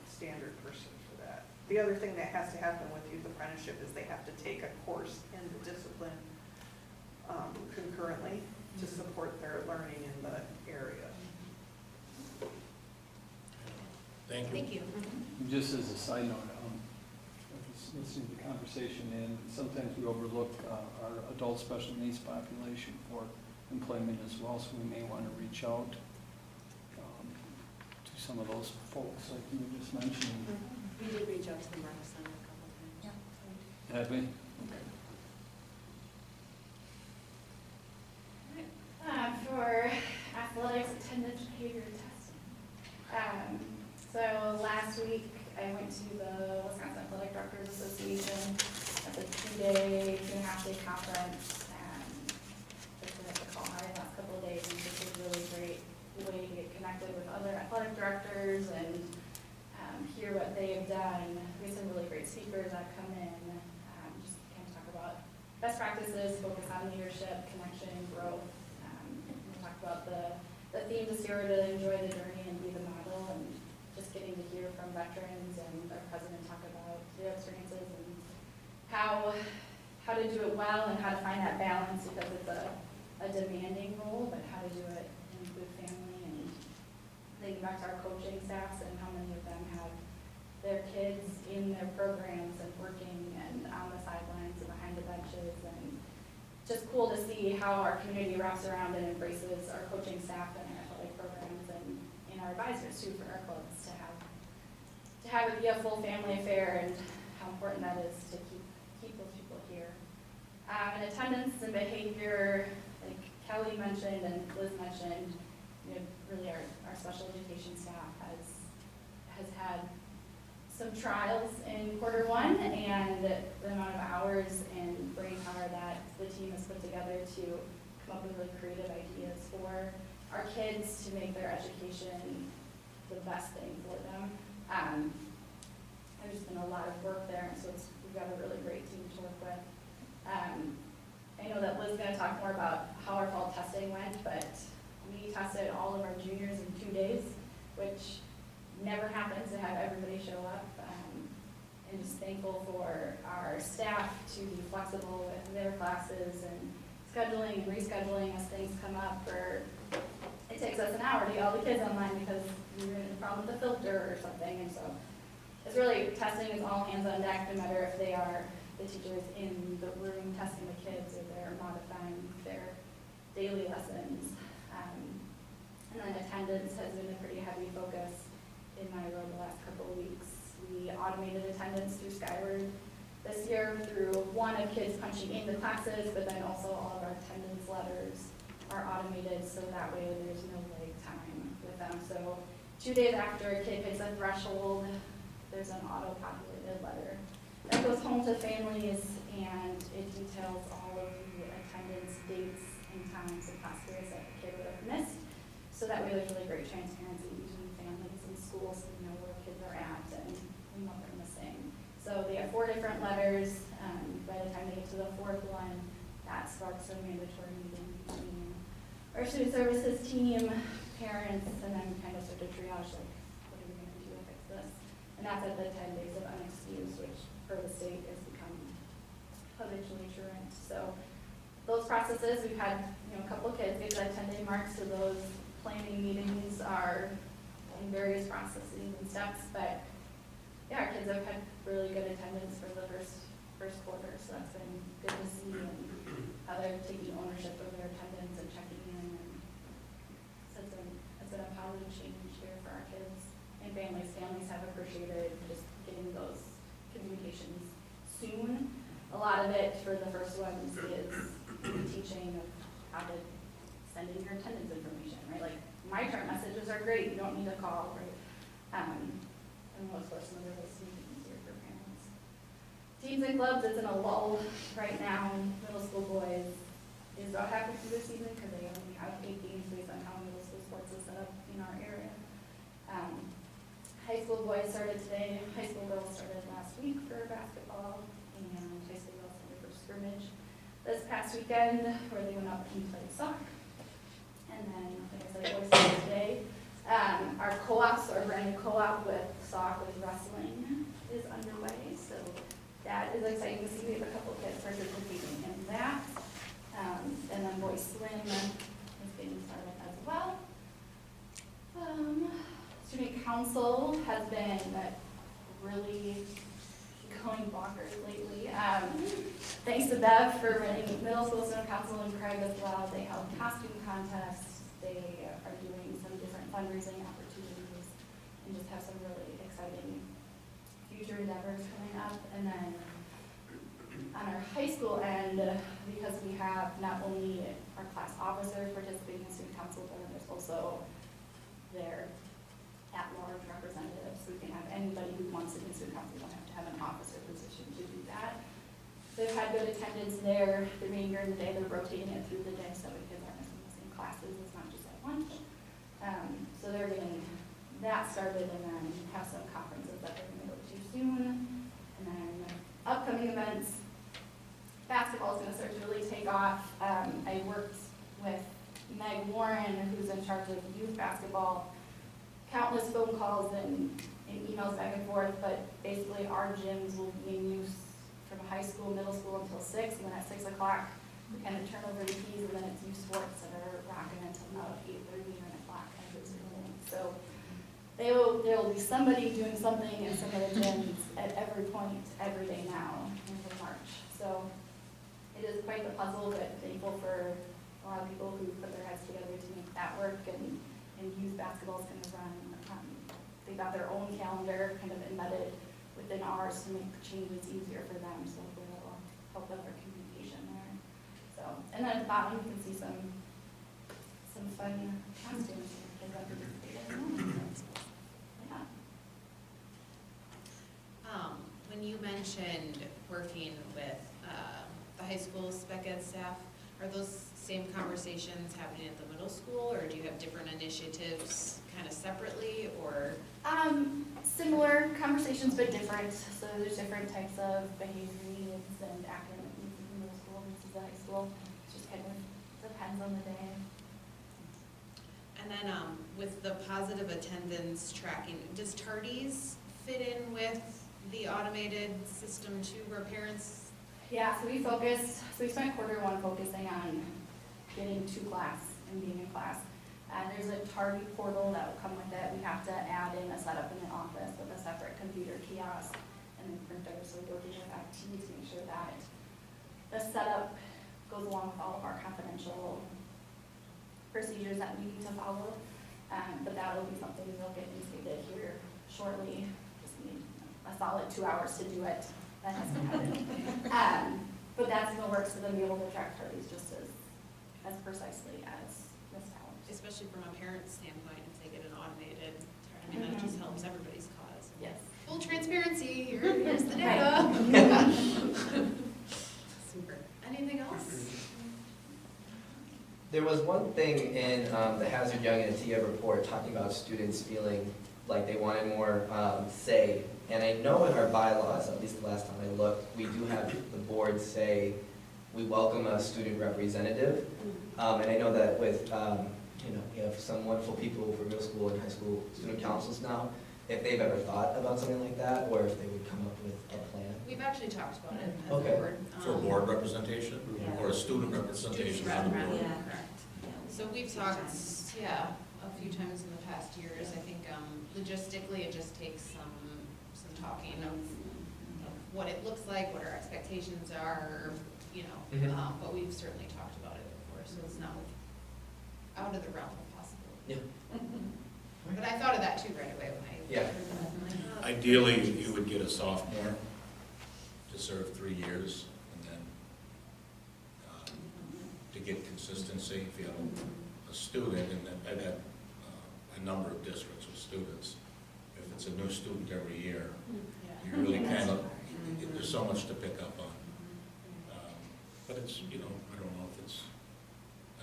standard person for that. The other thing that has to happen with youth apprenticeship is they have to take a course in the discipline concurrently to support their learning in the area. Thank you. Thank you. Just as a side note, I was listening to the conversation, and sometimes we overlook our adult special needs population for employment as well, so we may want to reach out to some of those folks like you were just mentioning. We did reach out to the Martin Center a couple of times. Yeah. Have we? For athletics attendance behavior testing. So last week, I went to the Wisconsin Athletic Directors Association at the 2-day, 2.5-day conference, and just at the Kalahari last couple of days, and this was a really great way to get connected with other athletic directors and hear what they have done. We have some really great speakers that come in, just kind of talk about best practices, focus on leadership, connection, growth. We talk about the theme this year, to enjoy the journey and be the model, and just getting to hear from veterans and our president talk about their experiences and how to do it well and how to find that balance, because it's a demanding role, but how to do it in good family. And thinking back to our coaching staffs and how many of them have their kids in their programs and working and on the sidelines and behind the benches, and just cool to see how our community wraps around and embraces our coaching staff and our athletic programs and our advisors too for our clubs, to have it be a full family affair, and how important that is to keep those people here. And attendance and behavior, like Kelly mentioned and Liz mentioned, really our special education staff has had some trials in Q1, and the amount of hours and brain power that the team has put together to come up with really creative ideas for our kids to make their education the best thing for them. There's been a lot of work there, and so we've got a really great team to work with. I know that Liz is going to talk more about how our fall testing went, but we tested all of our juniors in 2 days, which never happens to have everybody show up. And just thankful for our staff to be flexible with their classes and scheduling and rescheduling as things come up, or it takes us an hour to get all the kids online because we're in a problem with the filter or something. And so it's really, testing is all hands on deck, no matter if they are the teachers in the room testing the kids or they're modifying their daily lessons. And then attendance has been a pretty heavy focus in my role the last couple of weeks. We automated attendance through Skyward this year through one of kids punching into classes, but then also all of our attendance letters are automated, so that way there's no lag time with them. So 2 days after a kid hits a threshold, there's an auto-populated letter that goes home to families, and it details all of the attendance dates and times of class periods that the kid would have missed. So that way there's really great transparency between families and schools, so we know where kids are at and what they're missing. So they have 4 different letters. By the time they get to the 4th one, that sparks a mandatory meeting between our student services team, parents, and then we kind of start to triage, like, what are we going to do to fix this? And that's at the 10 days of unexcused, which per the state has become habitually truant. So those processes, we've had a couple of kids get that 10-day mark, so those planning meetings are in various processes and steps, but yeah, our kids have had really good attendance for the first quarter, so that's been good to see, and how they're taking ownership of their attendance and checking in, and so it's been a positive change here for our kids and families. Families have appreciated just getting those communications soon. A lot of it for the first ones is teaching of how to send in your attendance information, right? Like, my chart messages are great, you don't need to call, right? And most of some of it is easier for parents. Teams and clubs, it's in a lull right now. Middle school boys is about halfway through the season because they only have 8 games based on how middle school sports is set up in our area. High school boys started today. High school girls started last week for basketball, and high school girls started for scrimmage this past weekend where they went up and played soccer. And then, like I said, boys started today. Our co-ops, our brand new co-op with soccer, with wrestling is underway, so that is exciting to see. We have a couple kids participating in that. And then Boys Swim is getting started as well. Student Council has been really going bonkers lately. Thanks to Bev for running middle school student council and Craig as well. They held costume contests. They are doing some different fundraising opportunities and just have some really exciting future endeavors coming up. And then on our high school end, because we have not only our class officers participating in student council, but there's also their at-large representatives. So we can have anybody who wants to be in student council. We don't have to have an officer position to do that. They've had good attendance there. The remainder of the day, they're rotating it through the day so the kids aren't missing the same classes. It's not just at once. So they're getting that started, and then have some conferences that they're going to go to soon. And then upcoming events. Basketball is going to start to really take off. I worked with Meg Warren, who's in charge of youth basketball. Countless phone calls and emails back and forth, but basically our gyms will be in use from high school, middle school until 6, and then at 6 o'clock we kind of turn over the keys, and then it's youth sports that are rocking until about 8:30 or 9 o'clock. So there will be somebody doing something in some of the gyms at every point, every day now until March. So it is quite the puzzle, but thankful for a lot of people who put their heads together to make that work, and youth basketball is going to run. They've got their own calendar kind of embedded within ours to make changes easier for them, so hopefully that will help with our communication there. So, and then at the bottom you can see some fun costumes for kids that participate. Yeah. When you mentioned working with the high school spec ed staff, are those same conversations happening at the middle school, or do you have different initiatives kind of separately, or? Similar conversations, but different. So there's different types of behavior needs and academic needs in the middle school versus the high school. It just kind of depends on the day. And then with the positive attendance tracking, does Tardies fit in with the automated system too, where parents? Yeah, so we spent quarter one focusing on getting to class and being in class. There's a Target portal that will come with it. We have to add in a setup in the office with a separate computer kiosk and then printer, so we're working with IT to make sure that the setup goes along with all of our confidential procedures that we need to follow. But that will be something we'll get instated here shortly. Just need a solid 2 hours to do it. That has to happen. But that's in the works for them to be able to track parties just as precisely as Ms. Towers. Especially from a parent's standpoint, if they get it automated, I mean, that just helps everybody's cause. Yes. Full transparency, here's the data. Super. Anything else? There was one thing in the Hazard Young and Atia report talking about students feeling like they wanted more say. And I know in our bylaws, at least the last time I looked, we do have the board say we welcome a student representative. And I know that with, we have some wonderful people for middle school and high school student councils now. If they've ever thought about something like that, or if they would come up with a plan. We've actually talked about it as a Okay. board. For board representation Yeah. or a student representation on the board? Yeah, correct. So we've talked, a few times in the past years. I think logistically, it just takes some talking of what it looks like, what our expectations are, but we've certainly talked about it before, so it's not out of the realm of possibility. Yeah. But I thought of that too right away when I. Yeah. heard that. I'm like, oh. Ideally, you would get a sophomore to serve 3 years, and then to get consistency, if you have a student, and I've had a number of districts with students, if it's a new student every year, you really kind of, there's so much to pick up on. But it's, I don't know if it's,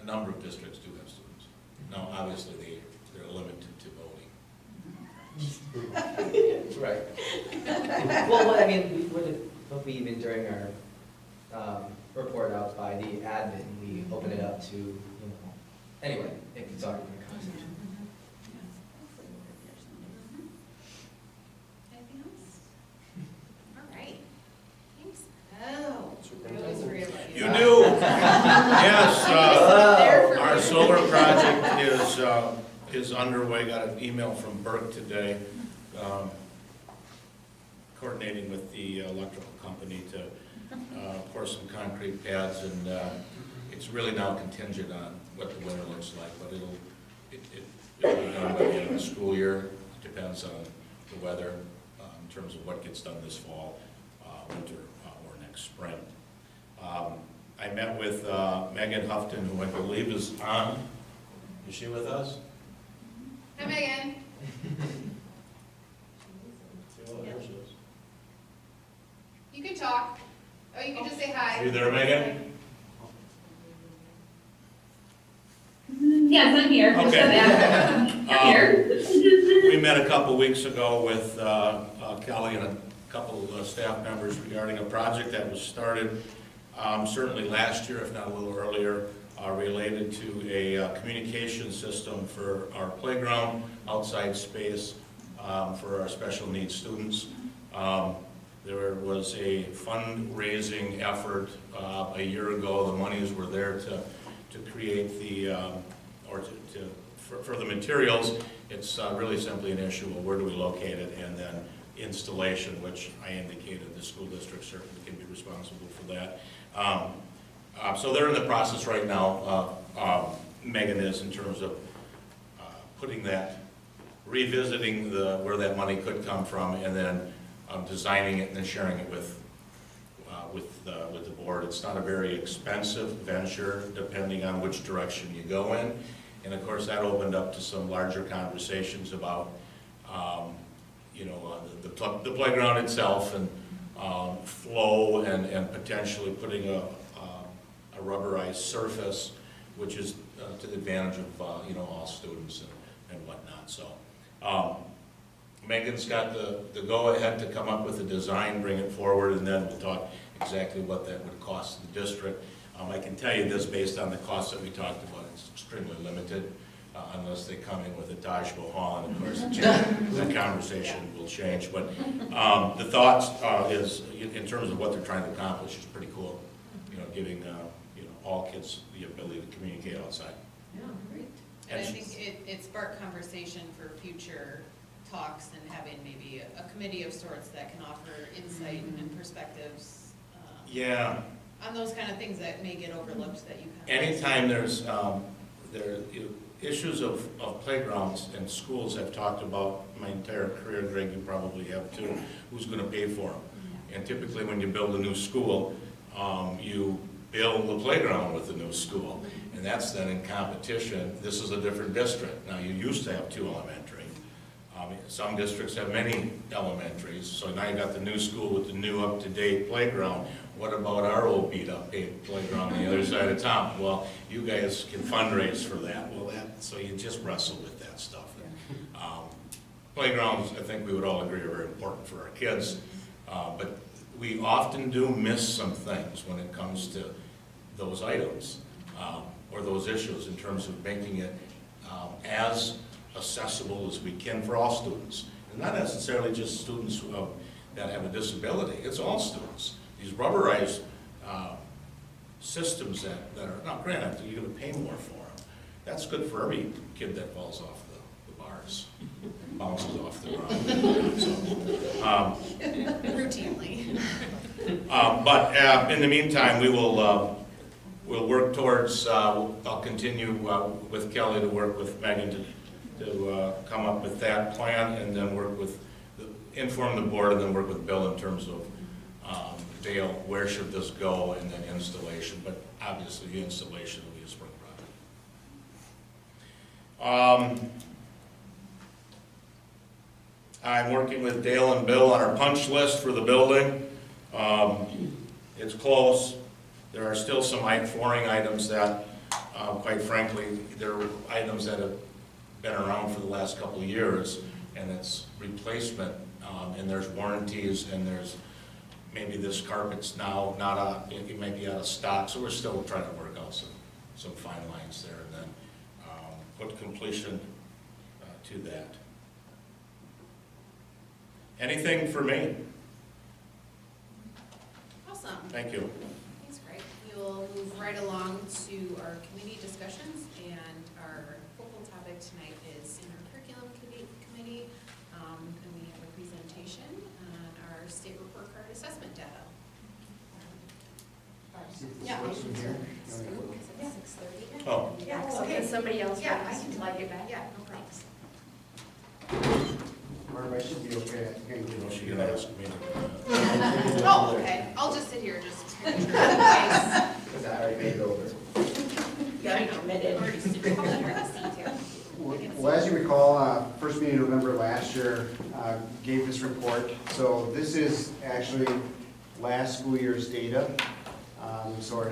a number of districts do have students. Now, obviously, they're limited to voting. Right. Well, I mean, would we even during our report out by the admin, we open it up to, anyway, it's already been a conversation. Anything else? All right. Thanks. Oh, we always worry about you. You do. Yes, our solar project is underway. Got an email from Burke today, coordinating with the electrical company to pour some concrete pads, and it's really now contingent on what the winter looks like, but it'll be done by the end of the school year. It depends on the weather in terms of what gets done this fall, winter, or next spring. I met with Megan Houghton, who I believe is on. Is she with us? Hi, Megan. There she is. You can talk. Oh, you can just say hi. You there, Megan? Yes, I'm here. Okay. I'm here. We met a couple weeks ago with Kelly and a couple of staff members regarding a project that was started certainly last year, if not a little earlier, related to a communication system for our playground, outside space for our special needs students. There was a fundraising effort a year ago. The monies were there to create the, for the materials. It's really simply an issue of where do we locate it, and then installation, which I indicated the school district certainly can be responsible for that. So they're in the process right now, Megan is, in terms of putting that, revisiting where that money could come from, and then designing it and then sharing it with the board. It's not a very expensive venture, depending on which direction you go in. And of course, that opened up to some larger conversations about, the playground itself, and flow, and potentially putting a rubberized surface, which is to the advantage of all students and whatnot. So Megan's got the go-ahead to come up with a design, bring it forward, and then we'll talk exactly what that would cost the district. I can tell you this, based on the costs that we talked about, it's extremely limited, unless they come in with a Taj Mahal, and of course the conversation will change. But the thoughts is, in terms of what they're trying to accomplish, is pretty cool. Giving all kids the ability to communicate outside. Yeah, great. And I And think it sparked conversation for future talks and having maybe a committee of sorts that can offer insight and perspectives Yeah, on those kind of things that may get overlooked that you kind of. anytime there's, issues of playgrounds and schools I've talked about my entire career, Greg, you probably have too, who's gonna pay for them? And typically when you build a new school, you build the playground with the new school. And that's then in competition. This is a different district. Now, you used to have 2 elementary. Some districts have many elementaries, so now you got the new school with the new up-to-date playground. What about our old beat-up playground on the other side of town? Well, you guys can fundraise for that. Well, so you just wrestle with that stuff. Playgrounds, I think we would all agree, are very important for our kids, but we often do miss some things when it comes to those items or those issues in terms of making it as accessible as we can for all students. And not necessarily just students that have a disability, it's all students. These rubberized systems that are, now granted, you're gonna pay more for them. That's good for every kid that falls off the bars, bounces off the ground. So, Routinely. but in the meantime, we will we'll work towards, I'll continue with Kelly to work with Megan to come up with that plan, and then work with, inform the board, and then work with Bill in terms of Dale, where should this go, and then installation, but obviously the installation will be a spring project. I'm working with Dale and Bill on our punch list for the building. It's close. There are still some flooring items that, quite frankly, they're items that have been around for the last couple of years, and it's replacement, and there's warranties, and there's maybe this carpet's now not it might be out of stock, so we're still trying to work out some fine lines there, and then put completion to that. Anything for me? Awesome. Thank you. Thanks, Greg. We will move right along to our committee discussions, and our focal topic tonight is intercurriculum committee, and we have a presentation on our state report card assessment data. Yeah. Yeah. 6:30. Oh. Yeah, So okay. can somebody else Yeah, write I this can until I get back? Yeah, no problem. Marv, I should be okay. I think You know, she's gonna ask me. Oh, okay. I'll just sit here, just. Because I already made it over. Got it committed. Well, as you recall, first meeting in November last year, gave this report. So this is actually last school year's data. So our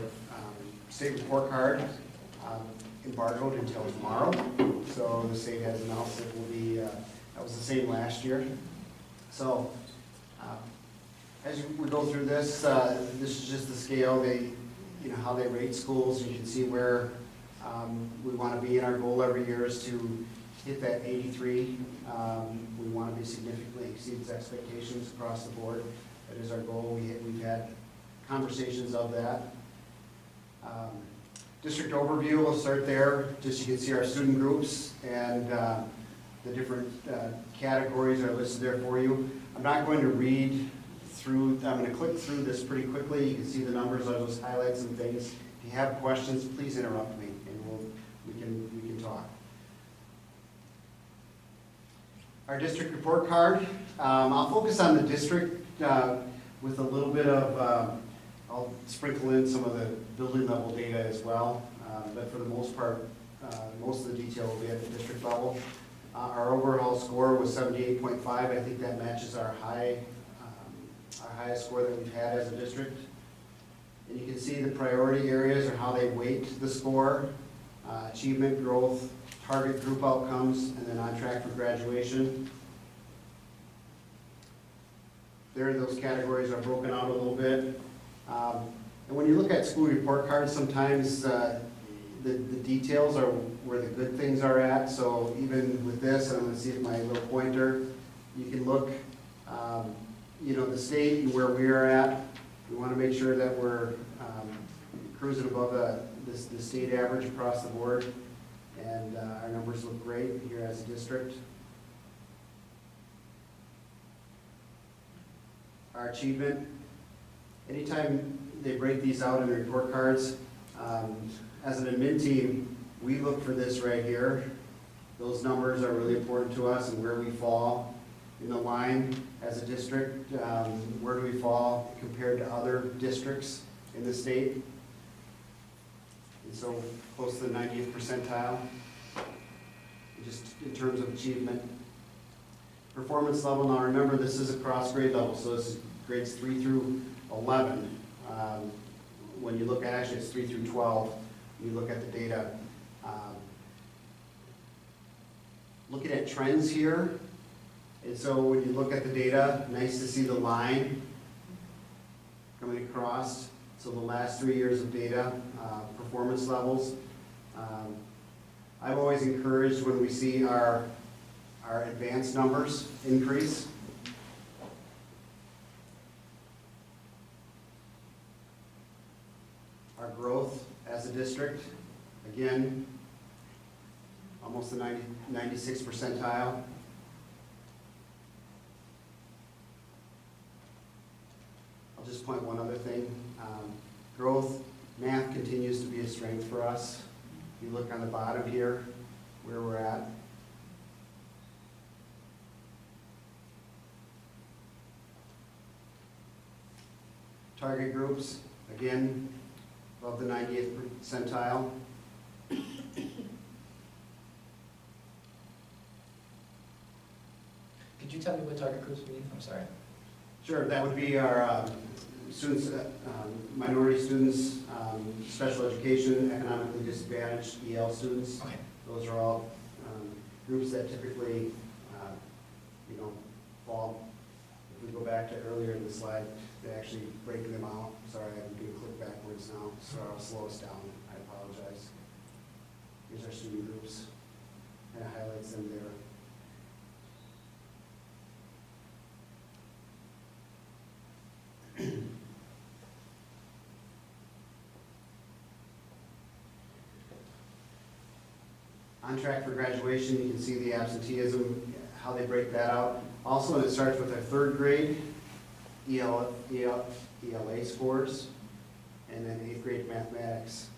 state report card embargoed until tomorrow. So the state has announced it will be, that was the same last year. So as we go through this, this is just the scale, how they rate schools. You can see where we want to be, and our goal every year is to hit that 83. We want to be significantly exceeds expectations across the board. That is our goal. We've had conversations of that. District overview, we'll start there. Just you can see our student groups and the different categories are listed there for you. I'm not going to read through, I'm going to click through this pretty quickly. You can see the numbers, I'll just highlight some things. If you have questions, please interrupt me and we can talk. Our district report card, I'll focus on the district with a little bit of, I'll sprinkle in some of the building level data as well, but for the most part, most of the detail will be at the district level. Our overall score was 78.5. I think that matches our highest score that we've had as a district. And you can see the priority areas or how they weight the score, achievement, growth, target group outcomes, and then on track for graduation. There, those categories are broken out a little bit. And when you look at school report cards, sometimes the details are where the good things are at. So even with this, I'm going to see if my little pointer, you can look, the state and where we are at. We want to make sure that we're cruising above the state average across the board. And our numbers look great here as a district. Our achievement, anytime they break these out in report cards, as an admin team, we look for this right here. Those numbers are really important to us and where we fall in the line as a district. Where do we fall compared to other districts in the state? And so close to the 90th percentile, just in terms of achievement. Performance level, now remember this is across grade level, so this is grades 3 through 11. When you look at, actually it's 3 through 12, you look at the data. Looking at trends here, and so when you look at the data, nice to see the line coming across. So the last 3 years of data, performance levels. I've always encouraged when we see our advanced numbers increase. Our growth as a district, again, almost the 96th percentile. I'll just point one other thing. Growth, math continues to be a strength for us. If you look on the bottom here, where we're at. Target groups, again, above the 90th percentile. Could you tell me what target groups mean? I'm sorry. Sure, that would be our students, minority students, special education, economically disadvantaged EL students. Okay. Those are all groups that typically, fall. If we go back to earlier in the slide, they actually break them out. Sorry, I'm going to click backwards now, so I'll slow us down. I apologize. Here's our student groups. Kind of highlights them there. On track for graduation, you can see the absenteeism, how they break that out. Also, it starts with our third grade ELA scores, and then 8th grade mathematics,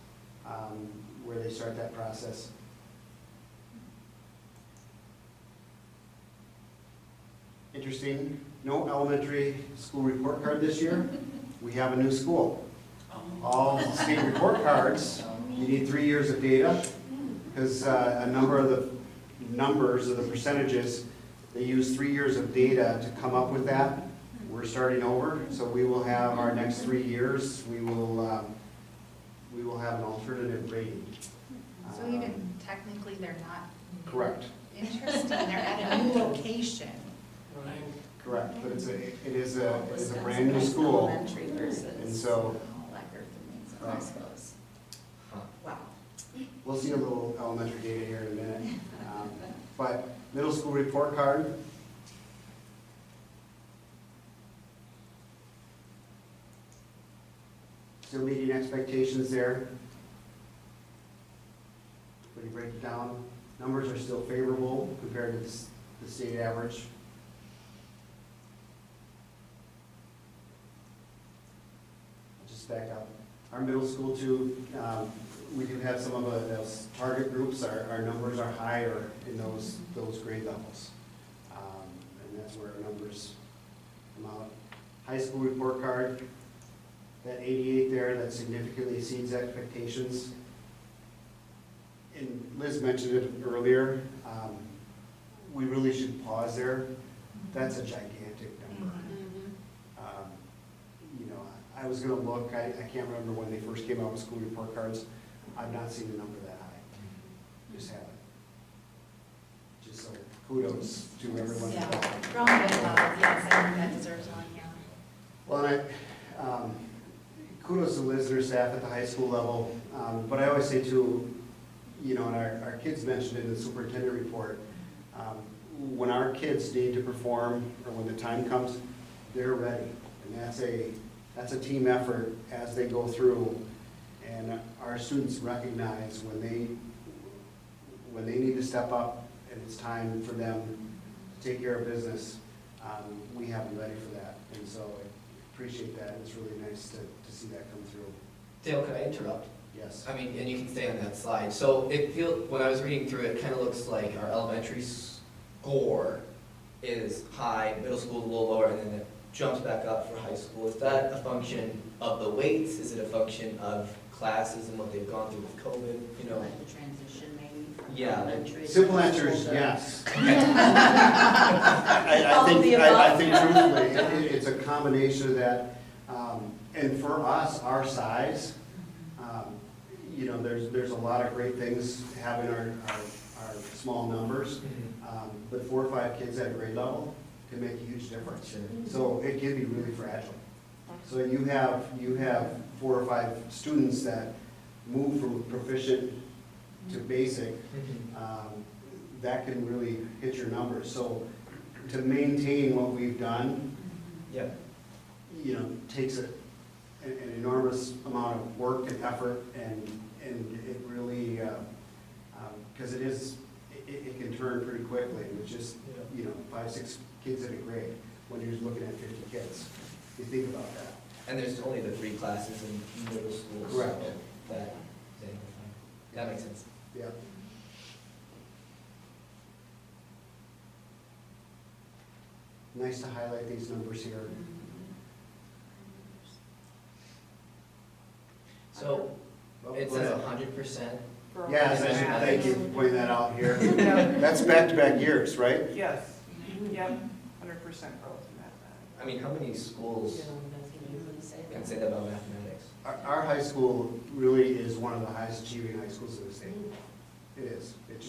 where they start that process. Interesting, no elementary school report card this year. We have a new school. All state report cards, you need 3 years of data, because a number of the numbers of the percentages, they use 3 years of data to come up with that. We're starting over, so we will have our next 3 years, we will have an alternative rating. So even technically, they're not. Correct. Interesting, they're at a new location. Correct, but it is a brand new school, Elementary versus. and so I suppose. Wow. we'll see a little elementary data here in a minute. But middle school report card. Still meeting expectations there. When you break it down, numbers are still favorable compared to the state average. I'll just back up. Our middle school too, we do have some of those target groups. Our numbers are higher in those grade levels. And that's where our numbers come out. High school report card, that 88 there, that significantly exceeds expectations. And Liz mentioned it earlier, we really should pause there. That's a gigantic number. I was gonna look, I can't remember when they first came out with school report cards. I've not seen a number that high. Just haven't. Just so kudos to everyone. Yeah, round of applause, yes, I think that deserves one, yeah. Well, and kudos to Liz and her staff at the high school level. But I always say too, and our kids mentioned it in the superintendent report, when our kids need to perform, or when the time comes, they're ready. And that's a team effort as they go through. And our students recognize when they need to step up and it's time for them to take care of business, we have them ready for that. And so I appreciate that. It's really nice to see that come through. Dale, can I interrupt? Yes. I mean, and you can stay on that slide. So when I was reading through it, kind of looks like our elementary score is high, middle school is a little lower, and then it jumps back up for high school. Is that a function of the weights? Is it a function of classes and what they've gone through with COVID? You know? Like the transition maybe from Yeah. elementary to Simple middle answer is school to- yes. All of the I above. think truthfully, it's a combination of that. And for us, our size, you know, there's a lot of great things having our small numbers. But 4 or 5 kids at a grade level can make a huge difference. Sure. So it can be really fragile. So you have 4 or 5 students that move from proficient to basic, that can really hit your numbers. So to maintain what we've done, Yeah. you know, takes an enormous amount of work and effort, and it really, because it can turn pretty quickly with just, you know, 5, 6 kids in a grade, when you're just looking at 50 kids. You think about that. And there's only the 3 classes in middle school. Correct. So that makes sense. Yeah. Nice to highlight these numbers here. So it says 100%. Yes, thank you for pointing that out here. Yeah. That's back-to-back years, right? Yes, yep, 100% growth in mathematics. I mean, how many schools can say that about mathematics? Our high school really is one of the highest achieving high schools in the state. It is. That's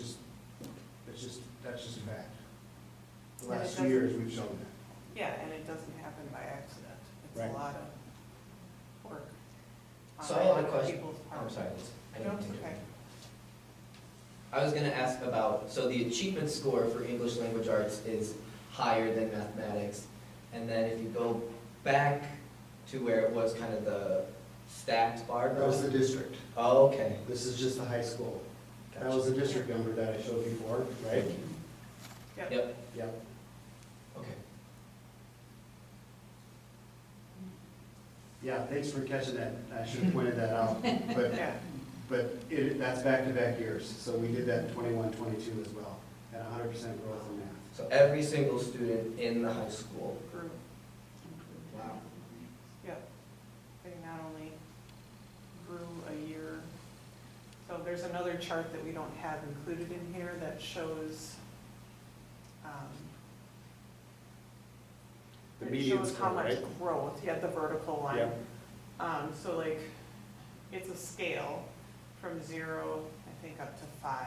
just a fact. The last 2 years, we've shown that. Yeah, and it doesn't happen by accident. It's Right. a lot of work. So on I a have lot a of question. people's I'm parts. sorry. I No, didn't it's mean to okay. I was gonna ask about, so the achievement score for English language arts is higher than mathematics. And then if you go back to where it was kind of the stacked bar That was the graph. district. Oh, okay. This is just the high school. That Gotcha. was the district number that I showed before, right? Yep. Yep, Yep. okay. Yeah, thanks for catching that. I should have pointed that out. Yeah, But that's back-to-back years. So we did that in 21, 22 as well, at 100% growth in math. So every single student in the high school. grew, Wow. yep. They not only grew a year, so there's another chart that we don't have included in here that shows, The it median shows how score, much right? growth, yeah, the vertical line. Yeah. So like, it's a scale from 0, I think, up to 5.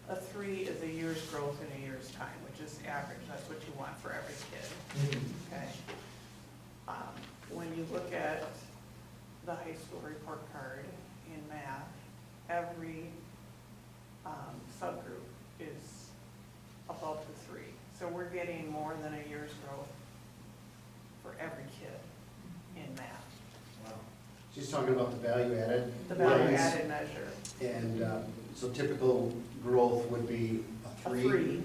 A 3 is a year's growth in a year's time, which is average, that's what you want for every kid, okay? When you look at the high school report card in math, every subgroup is above the 3. So we're getting more than a year's growth for every kid in math. Wow. She's talking about the value added. The value lines. added measure, And so typical growth would be a a 3. 3.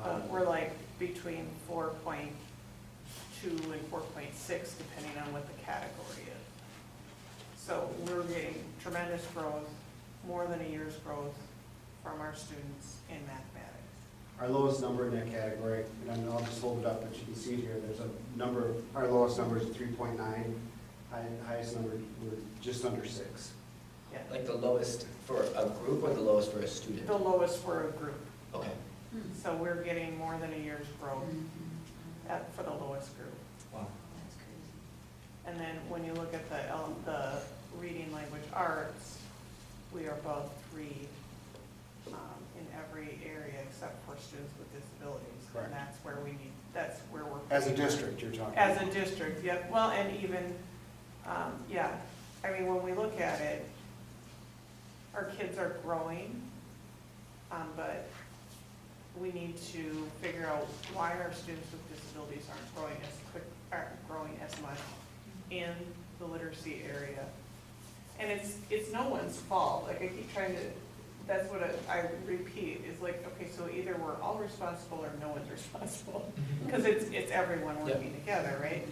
Um, We're like between 4.2 and 4.6, depending on what the category is. So we're getting tremendous growth, more than a year's growth from our students in mathematics. Our lowest number in that category, and I'll just hold it up, but you can see it here, there's a number, our lowest number is 3.9, highest number, we're just under 6. Yeah, Like the lowest for a group or the lowest for a student? the lowest for a group. Okay. So we're getting more than a year's growth for the lowest group. Wow. That's crazy. And then when you look at the reading language arts, we are above 3 in every area except for students with disabilities. Correct. And that's where we need, that's where we're. As a district, you're talking. As a district, yep. Well, and even, yeah, I mean, when we look at it, our kids are growing, but we need to figure out why our students with disabilities aren't growing as much in the literacy area. And it's no one's fault. Like, I keep trying to that's what I repeat, is like, okay, so either we're all responsible or no one's responsible. Because it's everyone working together, right?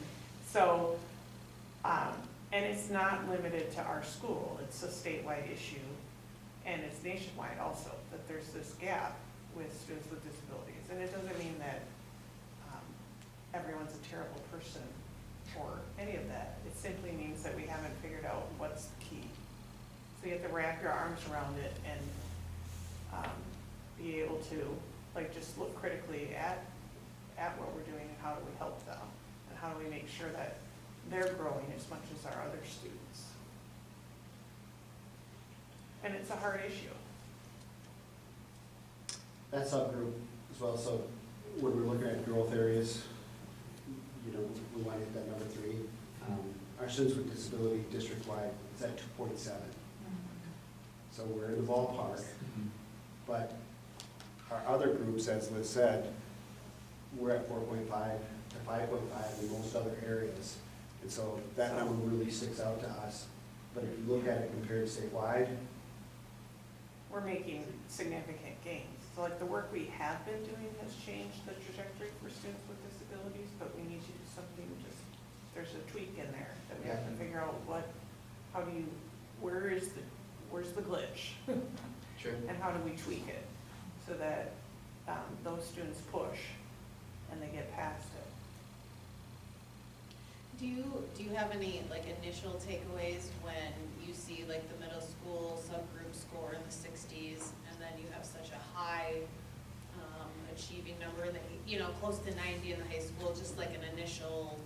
So, and it's not limited to our school, it's a statewide issue, and it's nationwide also, that there's this gap with students with disabilities. And it doesn't mean that everyone's a terrible person or any of that. It simply means that we haven't figured out what's the key. So you have to wrap your arms around it and be able to, like, just look critically at what we're doing and how do we help them, and how do we make sure that they're growing as much as our other students. And it's a hard issue. That subgroup as well, so when we're looking at growth areas, you know, we want to hit that number 3. Our students with disability district-wide is at 2.7. So we're in the ballpark, but our other groups, as Liz said, we're at 4.5 to 5.5 in most other areas. And so that number really sticks out to us. But if you look at it compared statewide, We're making significant gains. So like the work we have been doing has changed the trajectory for students with disabilities, but we need to do something, just, there's a tweak in there that we have to figure out where's the glitch? Sure. And how do we tweak it so that those students push and they get past it? Do you have any like initial takeaways when you see like the middle school subgroup score in the 60s, and then you have such a high achieving number that, you know, close to 90 in the high school, just like an initial?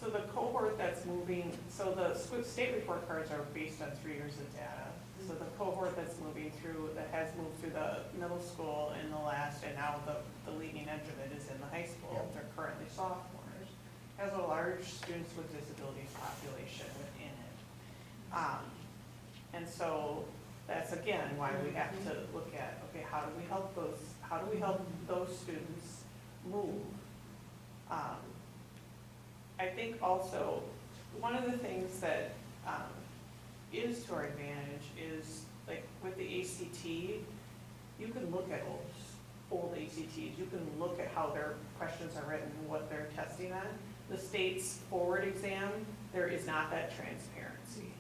So the cohort that's moving, so the state report cards are based on 3 years of data. So the cohort that's moving through, that has moved through the middle school in the last, and now the leading edge of it is in the high school. Yep. They're currently sophomores. Has a large students with disabilities population within it. And so that's again why we have to look at, okay, how do we help those students move? I think also, one of the things that is to our advantage is, like with the ACT, you can look at old ACTs, you can look at how their questions are written, what they're testing on. The state's forward exam, there is not that transparency.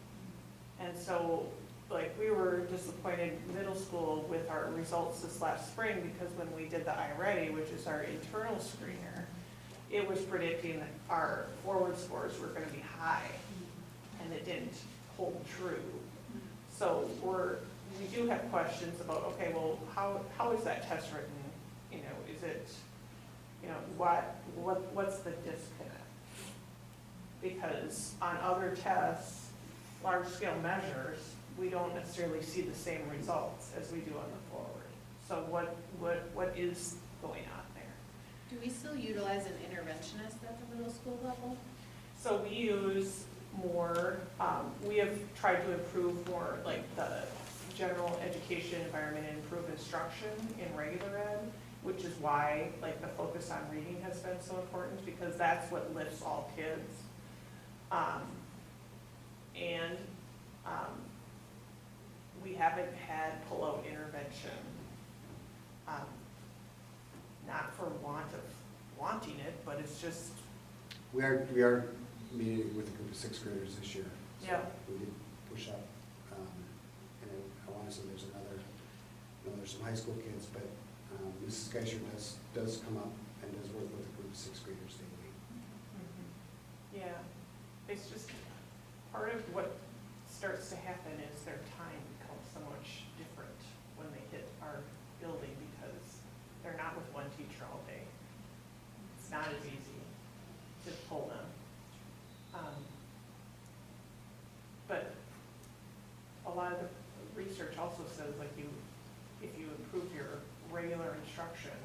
And so, like, we were disappointed middle school with our results this last spring, because when we did the iReady, which is our internal screener, it was predicting that our forward scores were gonna be high, and it didn't hold true. So we do have questions about, okay, well, how is that test written? You know, is it, you know, what's the disconnect? Because on other tests, large scale measures, we don't necessarily see the same results as we do on the forward. So what is going on there? Do we still utilize an interventionist at the middle school level? So we use more, we have tried to improve more like the general education environment and improve instruction in regular ed, which is why like the focus on reading has been so important, because that's what lifts all kids. We haven't had pull-out intervention, not for want of wanting it, but it's just. we are meeting with a group of 6th graders this year. So Yeah. we did push up, and I want to say there's there's some high school kids, but Mrs. Geisher does come up and does work with a group of 6th graders daily. Yeah, it's just part of what starts to happen is their time becomes so much different when they hit our building, because they're not with one teacher all day. It's not as easy to pull them. But a lot of the research also says, like, if you improve your regular instruction,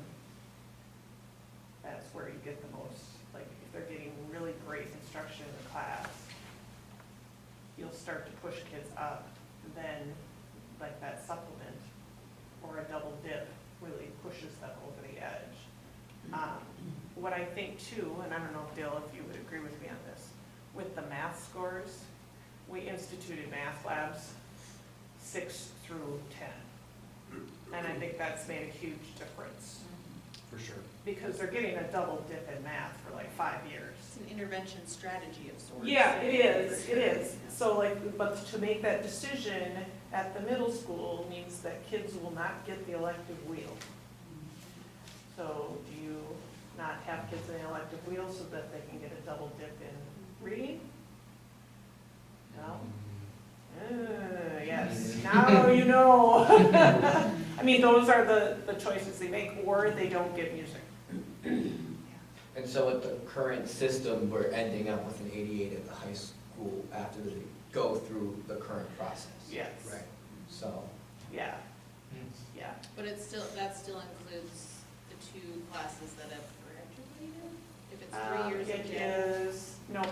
that's where you get the most, like, if they're getting really great instruction in the class, you'll start to push kids up, then like that supplement or a double dip really pushes them over the edge. What I think too, and I don't know, Bill, if you would agree with me on this, with the math scores, we instituted math labs 6 through 10. And I think that's made a huge difference, For sure. because they're getting a double dip in math for like 5 years. It's an intervention strategy of sorts. Yeah, it is. So like, but to make that decision at the middle school means that kids will not get the elective wheel. So do you not have kids in the elective wheel so that they can get a double dip in reading? No? Yes, now you know. I mean, those are the choices they make, or they don't get music. And so with the current system, we're ending up with an 88 at the high school after they go through the current process. Yes. Right, so. Yeah, yeah. But that still includes the 2 classes that have graduated? If it's 3 years of It data? is, no,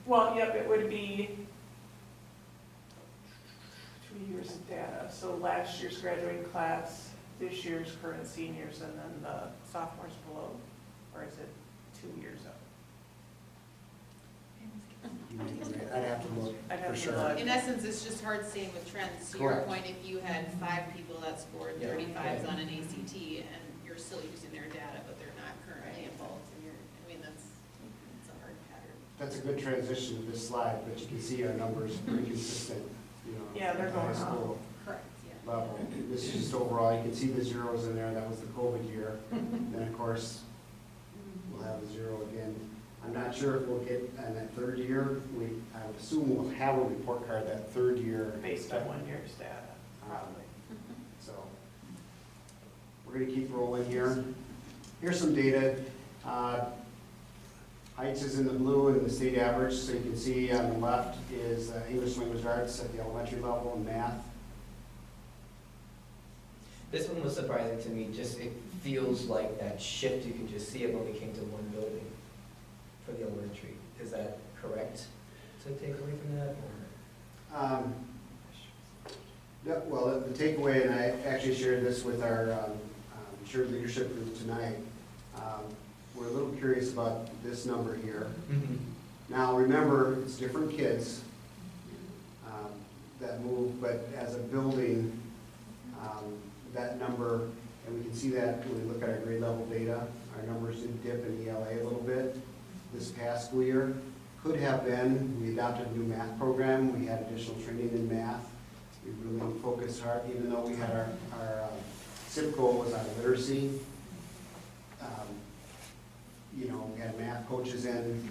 well, yep, it would be 3 years of data. So last year's graduating class, this year's current seniors, and then the sophomores below, or is it 2 years up? I'd have to look, I'd have for to sure. look. In essence, it's just hard saying with trends. To your Correct. point, if you had 5 people that scored Yeah. 35s on an ACT and you're still using their data, but they're not currently involved in that's a hard pattern. That's a good transition to this slide, but you can see our numbers pretty consistent, Yeah, they're at the high going up. school Correct, yeah. level. This is just overall, you can see the zeros in there, that was the COVID year. Then, of course, we'll have a 0 again. I'm not sure if we'll get, in that 3rd year, I would assume we'll have a report card that 3rd year. Based on 1 year's data, probably. So, we're gonna keep rolling here. Here's some data. Heights is in the blue and the state average, so you can see on the left is English language arts at the elementary level and math. This one was surprising to me, just it feels like that shift, you can just see it when we came to one building for the elementary. Is that correct to take away from that, or? Yeah, well, the takeaway, and I actually shared this with our shared leadership group tonight, we're a little curious about this number here. Now, remember, it's different kids that move, but as a building, that number, and we can see that when we look at our grade level data, our numbers did dip in ELA a little bit this past school year. Could have been, we adopted a new math program, we had additional training in math. We really focused hard, even though we had our SIP goal was on literacy. We had math coaches in,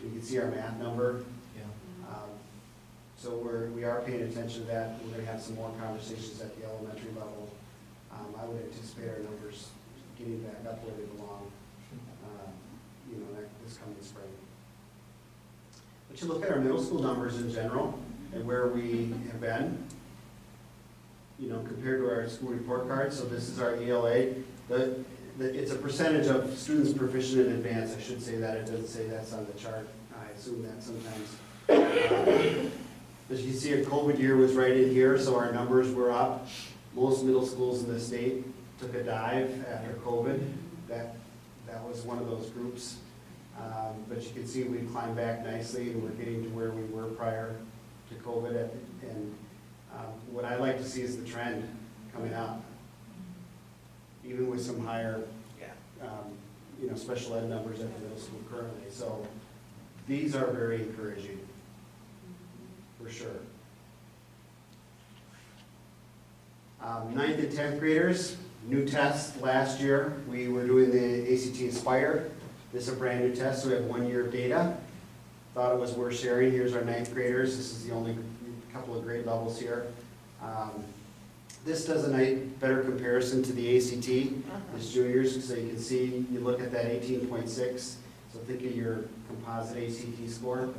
you can see our math number. So we are paying attention to that. We're gonna have some more conversations at the elementary level. I would anticipate our numbers getting back up where they belong, this coming spring. But you look at our middle school numbers in general and where we have been, compared to our school report card. So this is our ELA. It's a percentage of students proficient in advance. I should say that. It doesn't say that's on the chart. I assume that sometimes. As you can see, a COVID year was right in here, so our numbers were up. Most middle schools in the state took a dive after COVID. That was one of those groups. But you can see we climbed back nicely, and we're getting to where we were prior to COVID. And what I like to see is the trend coming up, even with some higher, special ed numbers at the middle school currently. So these are very encouraging, for sure. 9th and 10th graders, new test last year. We were doing the ACT Inspire. This is a brand new test, so we have 1 year of data. Thought it was worth sharing. Here's our 9th graders. This is the only couple of grade levels here. This does a better comparison to the ACT, as juniors, so you can see, you look at that 18.6, so think of your composite ACT score.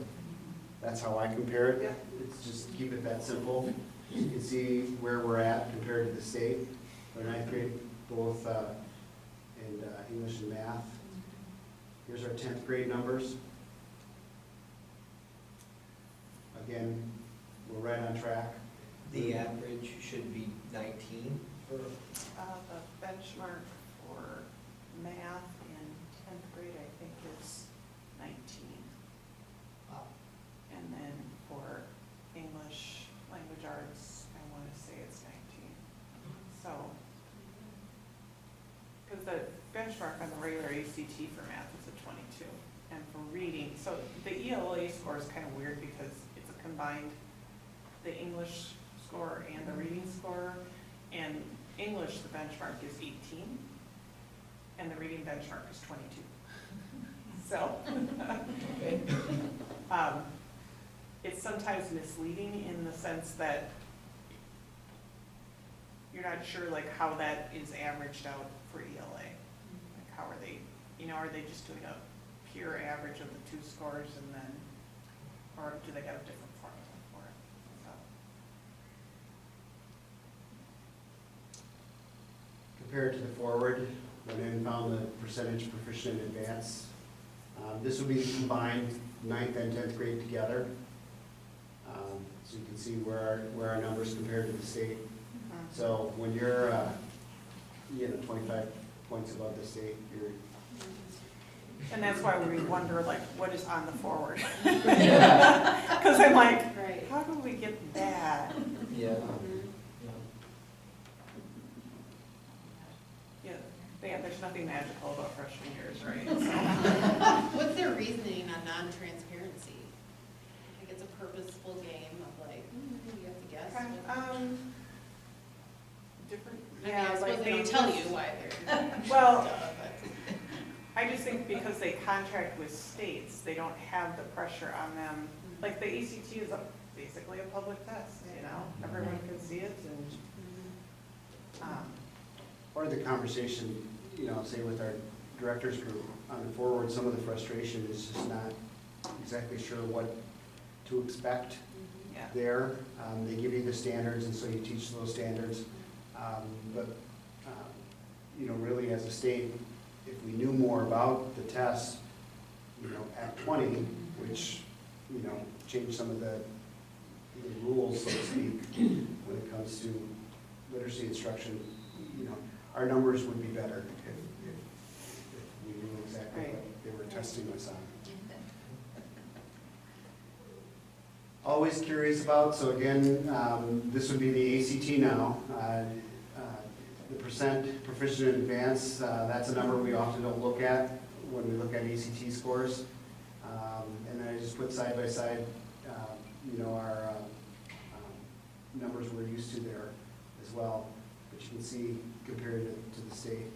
That's how I compare it. It's just keep it that simple. You can see where we're at compared to the state. Our 9th grade, both in English and math. Here's our 10th grade numbers. Again, we're right on track. The average should be 19 for. The benchmark for math in 10th grade, I think, is 19. Wow. And then for English language arts, I want to say it's 19. the benchmark on the regular ACT for math is a 22, and for reading, so the ELA score is kind of weird because it's a combined, the English score and the reading score, and English, the benchmark is 18, and the reading benchmark is 22. So, it's sometimes misleading in the sense that you're not sure like how that is averaged out for ELA. Like how are they, are they just doing a pure average of the two scores and then, or do they have a different formula for it? So. Compared to the forward, went in and found the percentage proficient in advanced. This will be combined 9th and 10th grade together. So you can see where our numbers compared to the state. So when you're, 25 points above the state, you're. And that's why we wonder like, what is on the forward? Because I'm like, how do we get that? Yeah. Yeah, there's nothing magical about freshman years, right? So. What's their reasoning on non-transparency? Like it's a purposeful game of like, you have to guess. Different. I mean, Yeah, I suppose like they don't tell you why they're. Well, I just think because they contract with states, they don't have the pressure on them. Like the ACT is basically a public test, everyone can see it and. Part of the conversation, say with our directors group on the forward, some of the frustration is just not exactly sure what to expect there. They give you the standards and so you teach those standards. But really as a state, if we knew more about the tests, at 20, which, changed some of the rules, so to speak, when it comes to literacy instruction, our numbers would be better if we knew exactly what they were testing us on. Always curious about, so again, this would be the ACT now. The percent proficient in advanced, that's a number we often don't look at when we look at ACT scores. And then I just put side by side, our numbers we're used to there as well. But you can see compared to the state,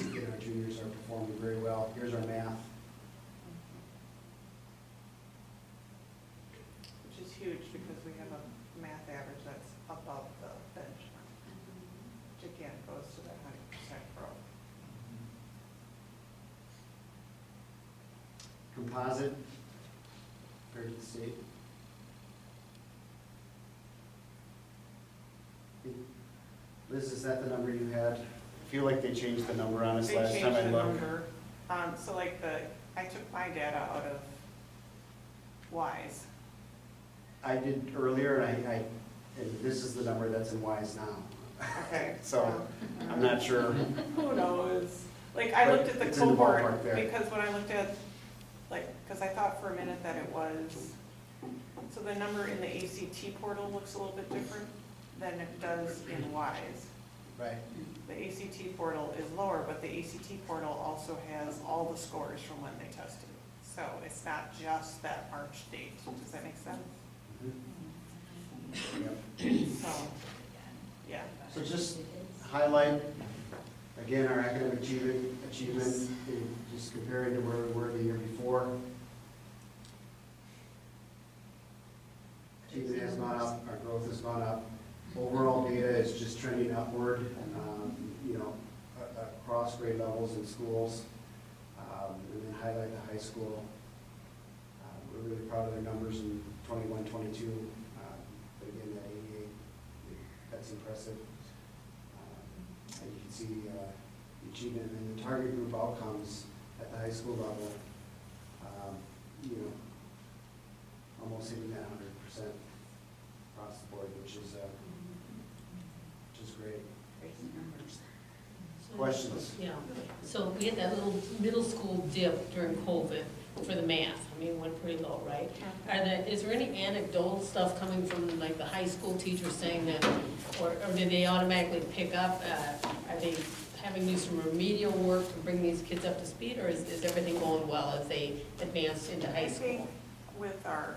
again, our juniors are performing very well. Here's our math. Which is huge because we have a math average that's above the benchmark, which again goes to that 100% growth. Composite compared to the state. Liz, is that the number you had? I feel like they changed the number on us last time I They looked. changed the number. So like I took my data out of WISE. I did earlier, and this is the number that's in WISE now. Okay. So I'm not sure. Who knows? Like I looked at the It's in the cohort ballpark there. because when I looked at, because I thought for a minute that it was, so the number in the ACT portal looks a little bit different than it does in WISE. Right. The ACT portal is lower, but the ACT portal also has all the scores from when they tested. So it's not just that March date. Does that make sense? Yep. So, yeah. So just highlight, again, our academic achievement, just comparing to where we were the year before. Achievement has gone up, our growth has gone up. Overall data is just trending upward, across grade levels in schools. And then highlight the high school. We're really proud of their numbers in 21, 22. But again, that 88, that's impressive. And you can see the achievement and the target group outcomes at the high school level, almost hitting that 100% across the board, which is great. Questions? Yeah, so we had that little middle school dip during COVID for the math. I mean, it went pretty low, right? Is there any anecdotal stuff coming from like the high school teachers saying that, or did they automatically pick up? Are they having to do some remedial work to bring these kids up to speed, or is everything going well as they advance into high I think school? with our.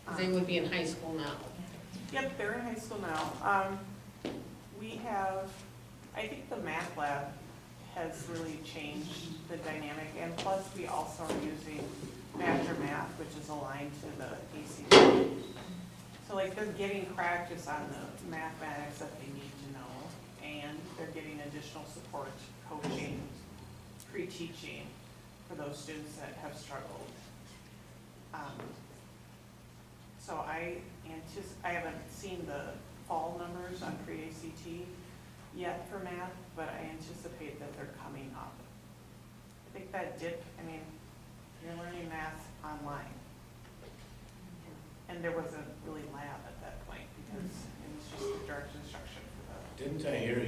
'Cause they would be in high school now. Yep, they're in high school now. We have, I think the math lab has really changed the dynamic, and plus we also are using Master Math, which is aligned to the ACT. So like they're getting practice on the mathematics that they need to know, and they're getting additional support, coaching, pre-teaching for those students that have struggled. So I haven't seen the fall numbers on pre-ACT yet for math, but I anticipate that they're coming up. I think that dip, I mean, you're learning math online. And there wasn't really lab at that point because it was just the direct instruction for the. Didn't I hear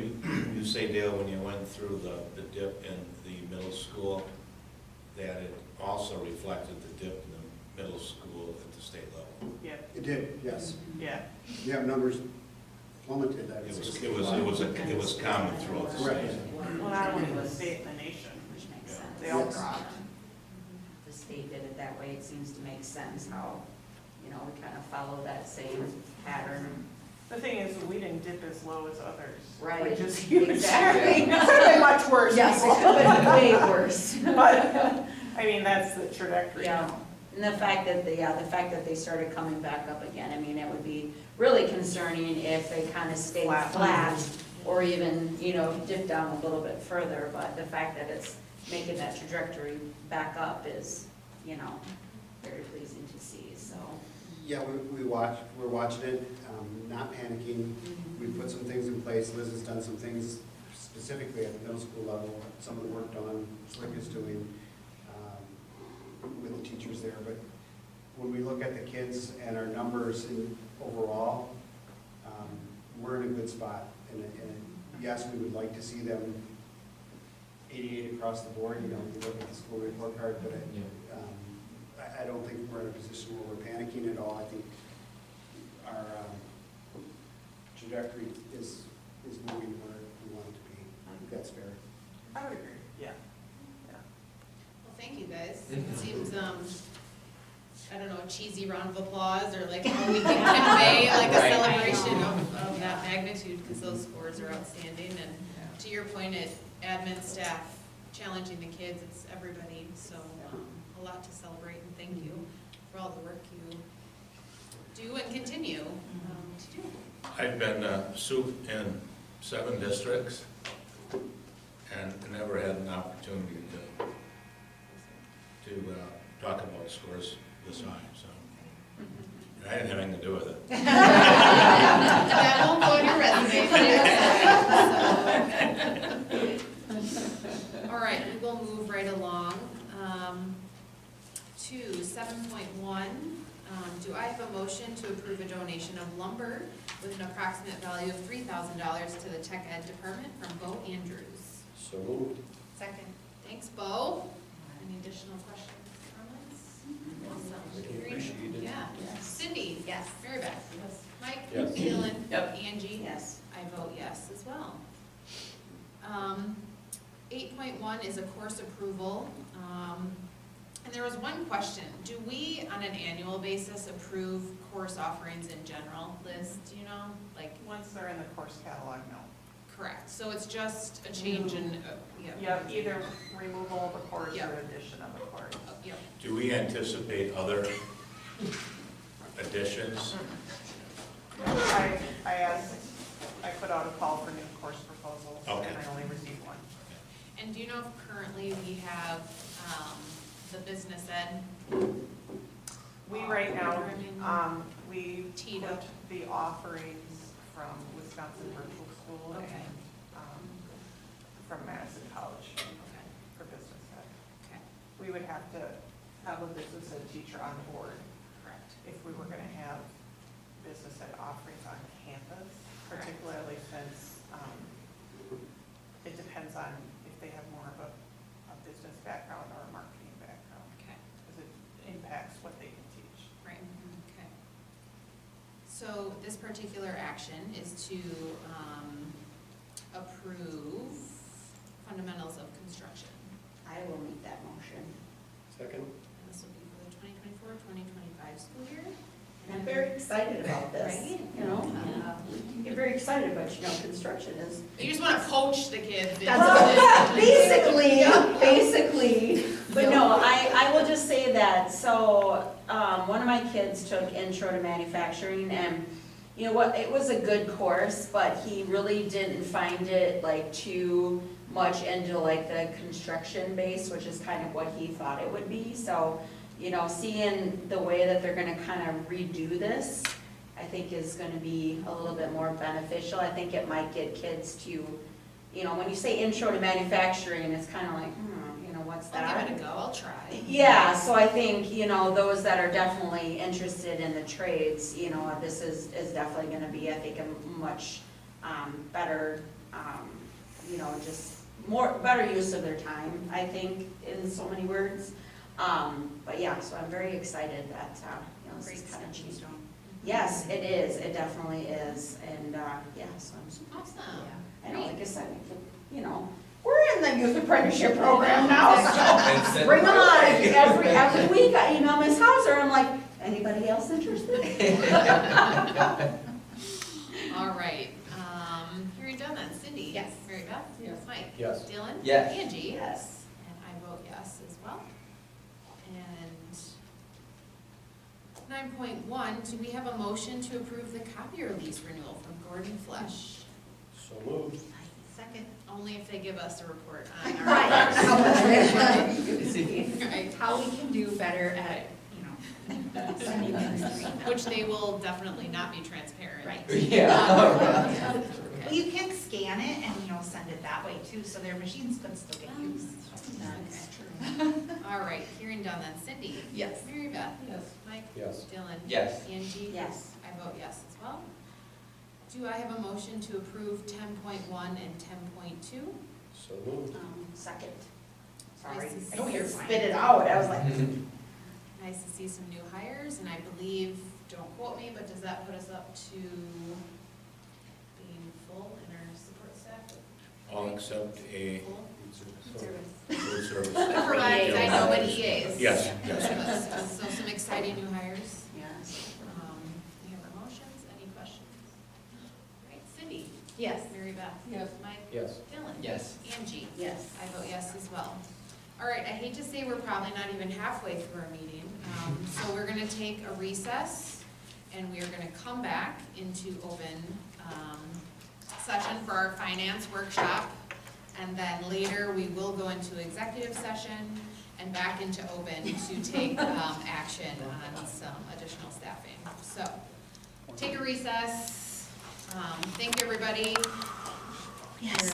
you say, Dale, when you went through the dip in the middle school, that it also reflected the dip in the middle school at the state level? Yeah, It did, yes. yeah. You have numbers plummeted. That It was common throughout the Correct. state. Well, not only the state, the nation, Which makes sense. they all Yes. dropped. The state did it that way, it seems to make sense how, you know, we kind of follow that same pattern. The thing is, we didn't dip as low as others. Right. Which is huge. Exactly. It could have been much worse. Yes, it people. could have been way worse. But, I mean, that's the trajectory. Yeah, and the fact that they started coming back up again, I mean, it would be really concerning if they kind of stayed flat or even, you know, dip down a little bit further, but the fact that it's making that trajectory back up is, you know, very pleasing to see, so. Yeah, we're watching it, not panicking. We put some things in place. Liz has done some things specifically at the middle school level, some of the work done, Slick is doing with the teachers there. But when we look at the kids and our numbers overall, we're in a good spot. And yes, we would like to see them 88 across the board, you know, if you look at the school report card, but I don't think we're in a position where we're panicking at all. I think our trajectory is moving where we want it to be. I think that's fair. I would agree, yeah. Well, thank you, guys. It seems, I don't know, a cheesy round of applause, or like how we can convey like a Right. celebration of that magnitude, because those scores are outstanding. And to your point, admin staff challenging the kids, it's everybody, so a lot to celebrate, and thank you for all the work you do and continue to do. I've been soup in 7 districts and never had an opportunity to talk about scores this high, so. And I didn't have anything to do with it. That won't go on your resume. So. All right, we will move right along to 7.1. Do I have a motion to approve a donation of lumber with an approximate value of $3,000 to the Tech Ed Department from Bo Andrews? So moved. Second. Thanks, Bo. Any additional questions, comments? Appreciate it. Yeah. Cindy? Yes. Mary Beth? Yes. Mike? Yes. Dylan? Yep. Angie? Yes. I vote yes as well. 8.1 is a course approval. And there was one question. Do we, on an annual basis, approve course offerings in general? Liz, do you know? Like, Once they're in the course catalog, no. correct. So it's just a change in, Yep, either removal of a course Yep. or addition of a course. Yep. Do we anticipate other additions? I put out a call for new course proposals, Okay. and I only received one. And do you know if currently we have the business ed? We right now, Programming we teed put up? the offerings from Wisconsin Virtual School Okay. and from Madison College Okay. for business ed. Okay, We would have to have a business ed teacher on board correct. if we were gonna have business ed offerings on campus, particularly since it depends on if they have more of a business background or a marketing background, Okay. because it impacts what they can teach. Right, okay. So this particular action is to approve And this will be for the 2024-2025 school year. And I'm very excited about this, Right? you know? I get very excited, but you know, construction is. You just want to coach the kids. Well, basically, but no, I will just say that, so, one of my kids took Intro to Manufacturing, and you know what, it was a good course, but he really didn't find it like too much into like the construction base, which is kind of what he thought it would be, so, you know, seeing the way that they're gonna kind of redo this, I think is gonna be a little bit more beneficial. I think it might get kids to, you know, when you say Intro to Manufacturing, it's kind of like, you know, what's that? I'll give it a go, I'll try. Yeah, so I think, you know, those that are definitely interested in the trades, you know, this is definitely gonna be, I think, a much better, you know, just better use of their time, I think, in so many words. But yeah, so I'm very excited that, you know, this is kind of cheap. Yes, it is, it definitely is, and, yeah, so I'm. Awesome. I know, like I said, you know, we're in the youth apprenticeship program now, so bring them on. Every week I email Ms. Hauser, I'm like, anybody else interested? All right, hearing done then, Cindy? Yes. Mary Beth? Yes. Mike? Yes. Dylan? Yes. Angie? Yes. And I vote yes as well. And 9.1, do we have a motion to approve the copier lease renewal from Gordon Flesh? So moved. Second. Only if they give us a report on our. Right. Right. How we can do better at, you know, sending things. Which they will definitely not be transparent. Right. Yeah. Well, you can scan it and, you know, send it that way too, so their machines could still get used. That's true. All right, hearing done then, Cindy? Yes. Mary Beth? Yes. Mike? Yes. Dylan? Yes. Angie? Yes. I vote yes as well. Do I have a motion to approve 10.1 and 10.2? So moved. Second. Sorry, Nice to I don't see hear you. spit it out, I was like. Nice to see some new hires, and I believe, don't quote me, but does that put us up to being full in our support staff? All except a Full? food service. Correct, I know, but EAs. Yes, yes. So some exciting new hires. Yes. We have our motions, any questions? All right, Cindy? Yes. Mary Beth? Yes. Mike? Yes. Dylan? Yes. Angie? Yes. I vote yes as well. All right, I hate to say we're probably not even halfway through our meeting. So we're gonna take a recess, and we are gonna come back into open session for our finance workshop. And then later, we will go into executive session and back into open to take action on some additional staffing. So, take a recess. Thank you, everybody. Yes.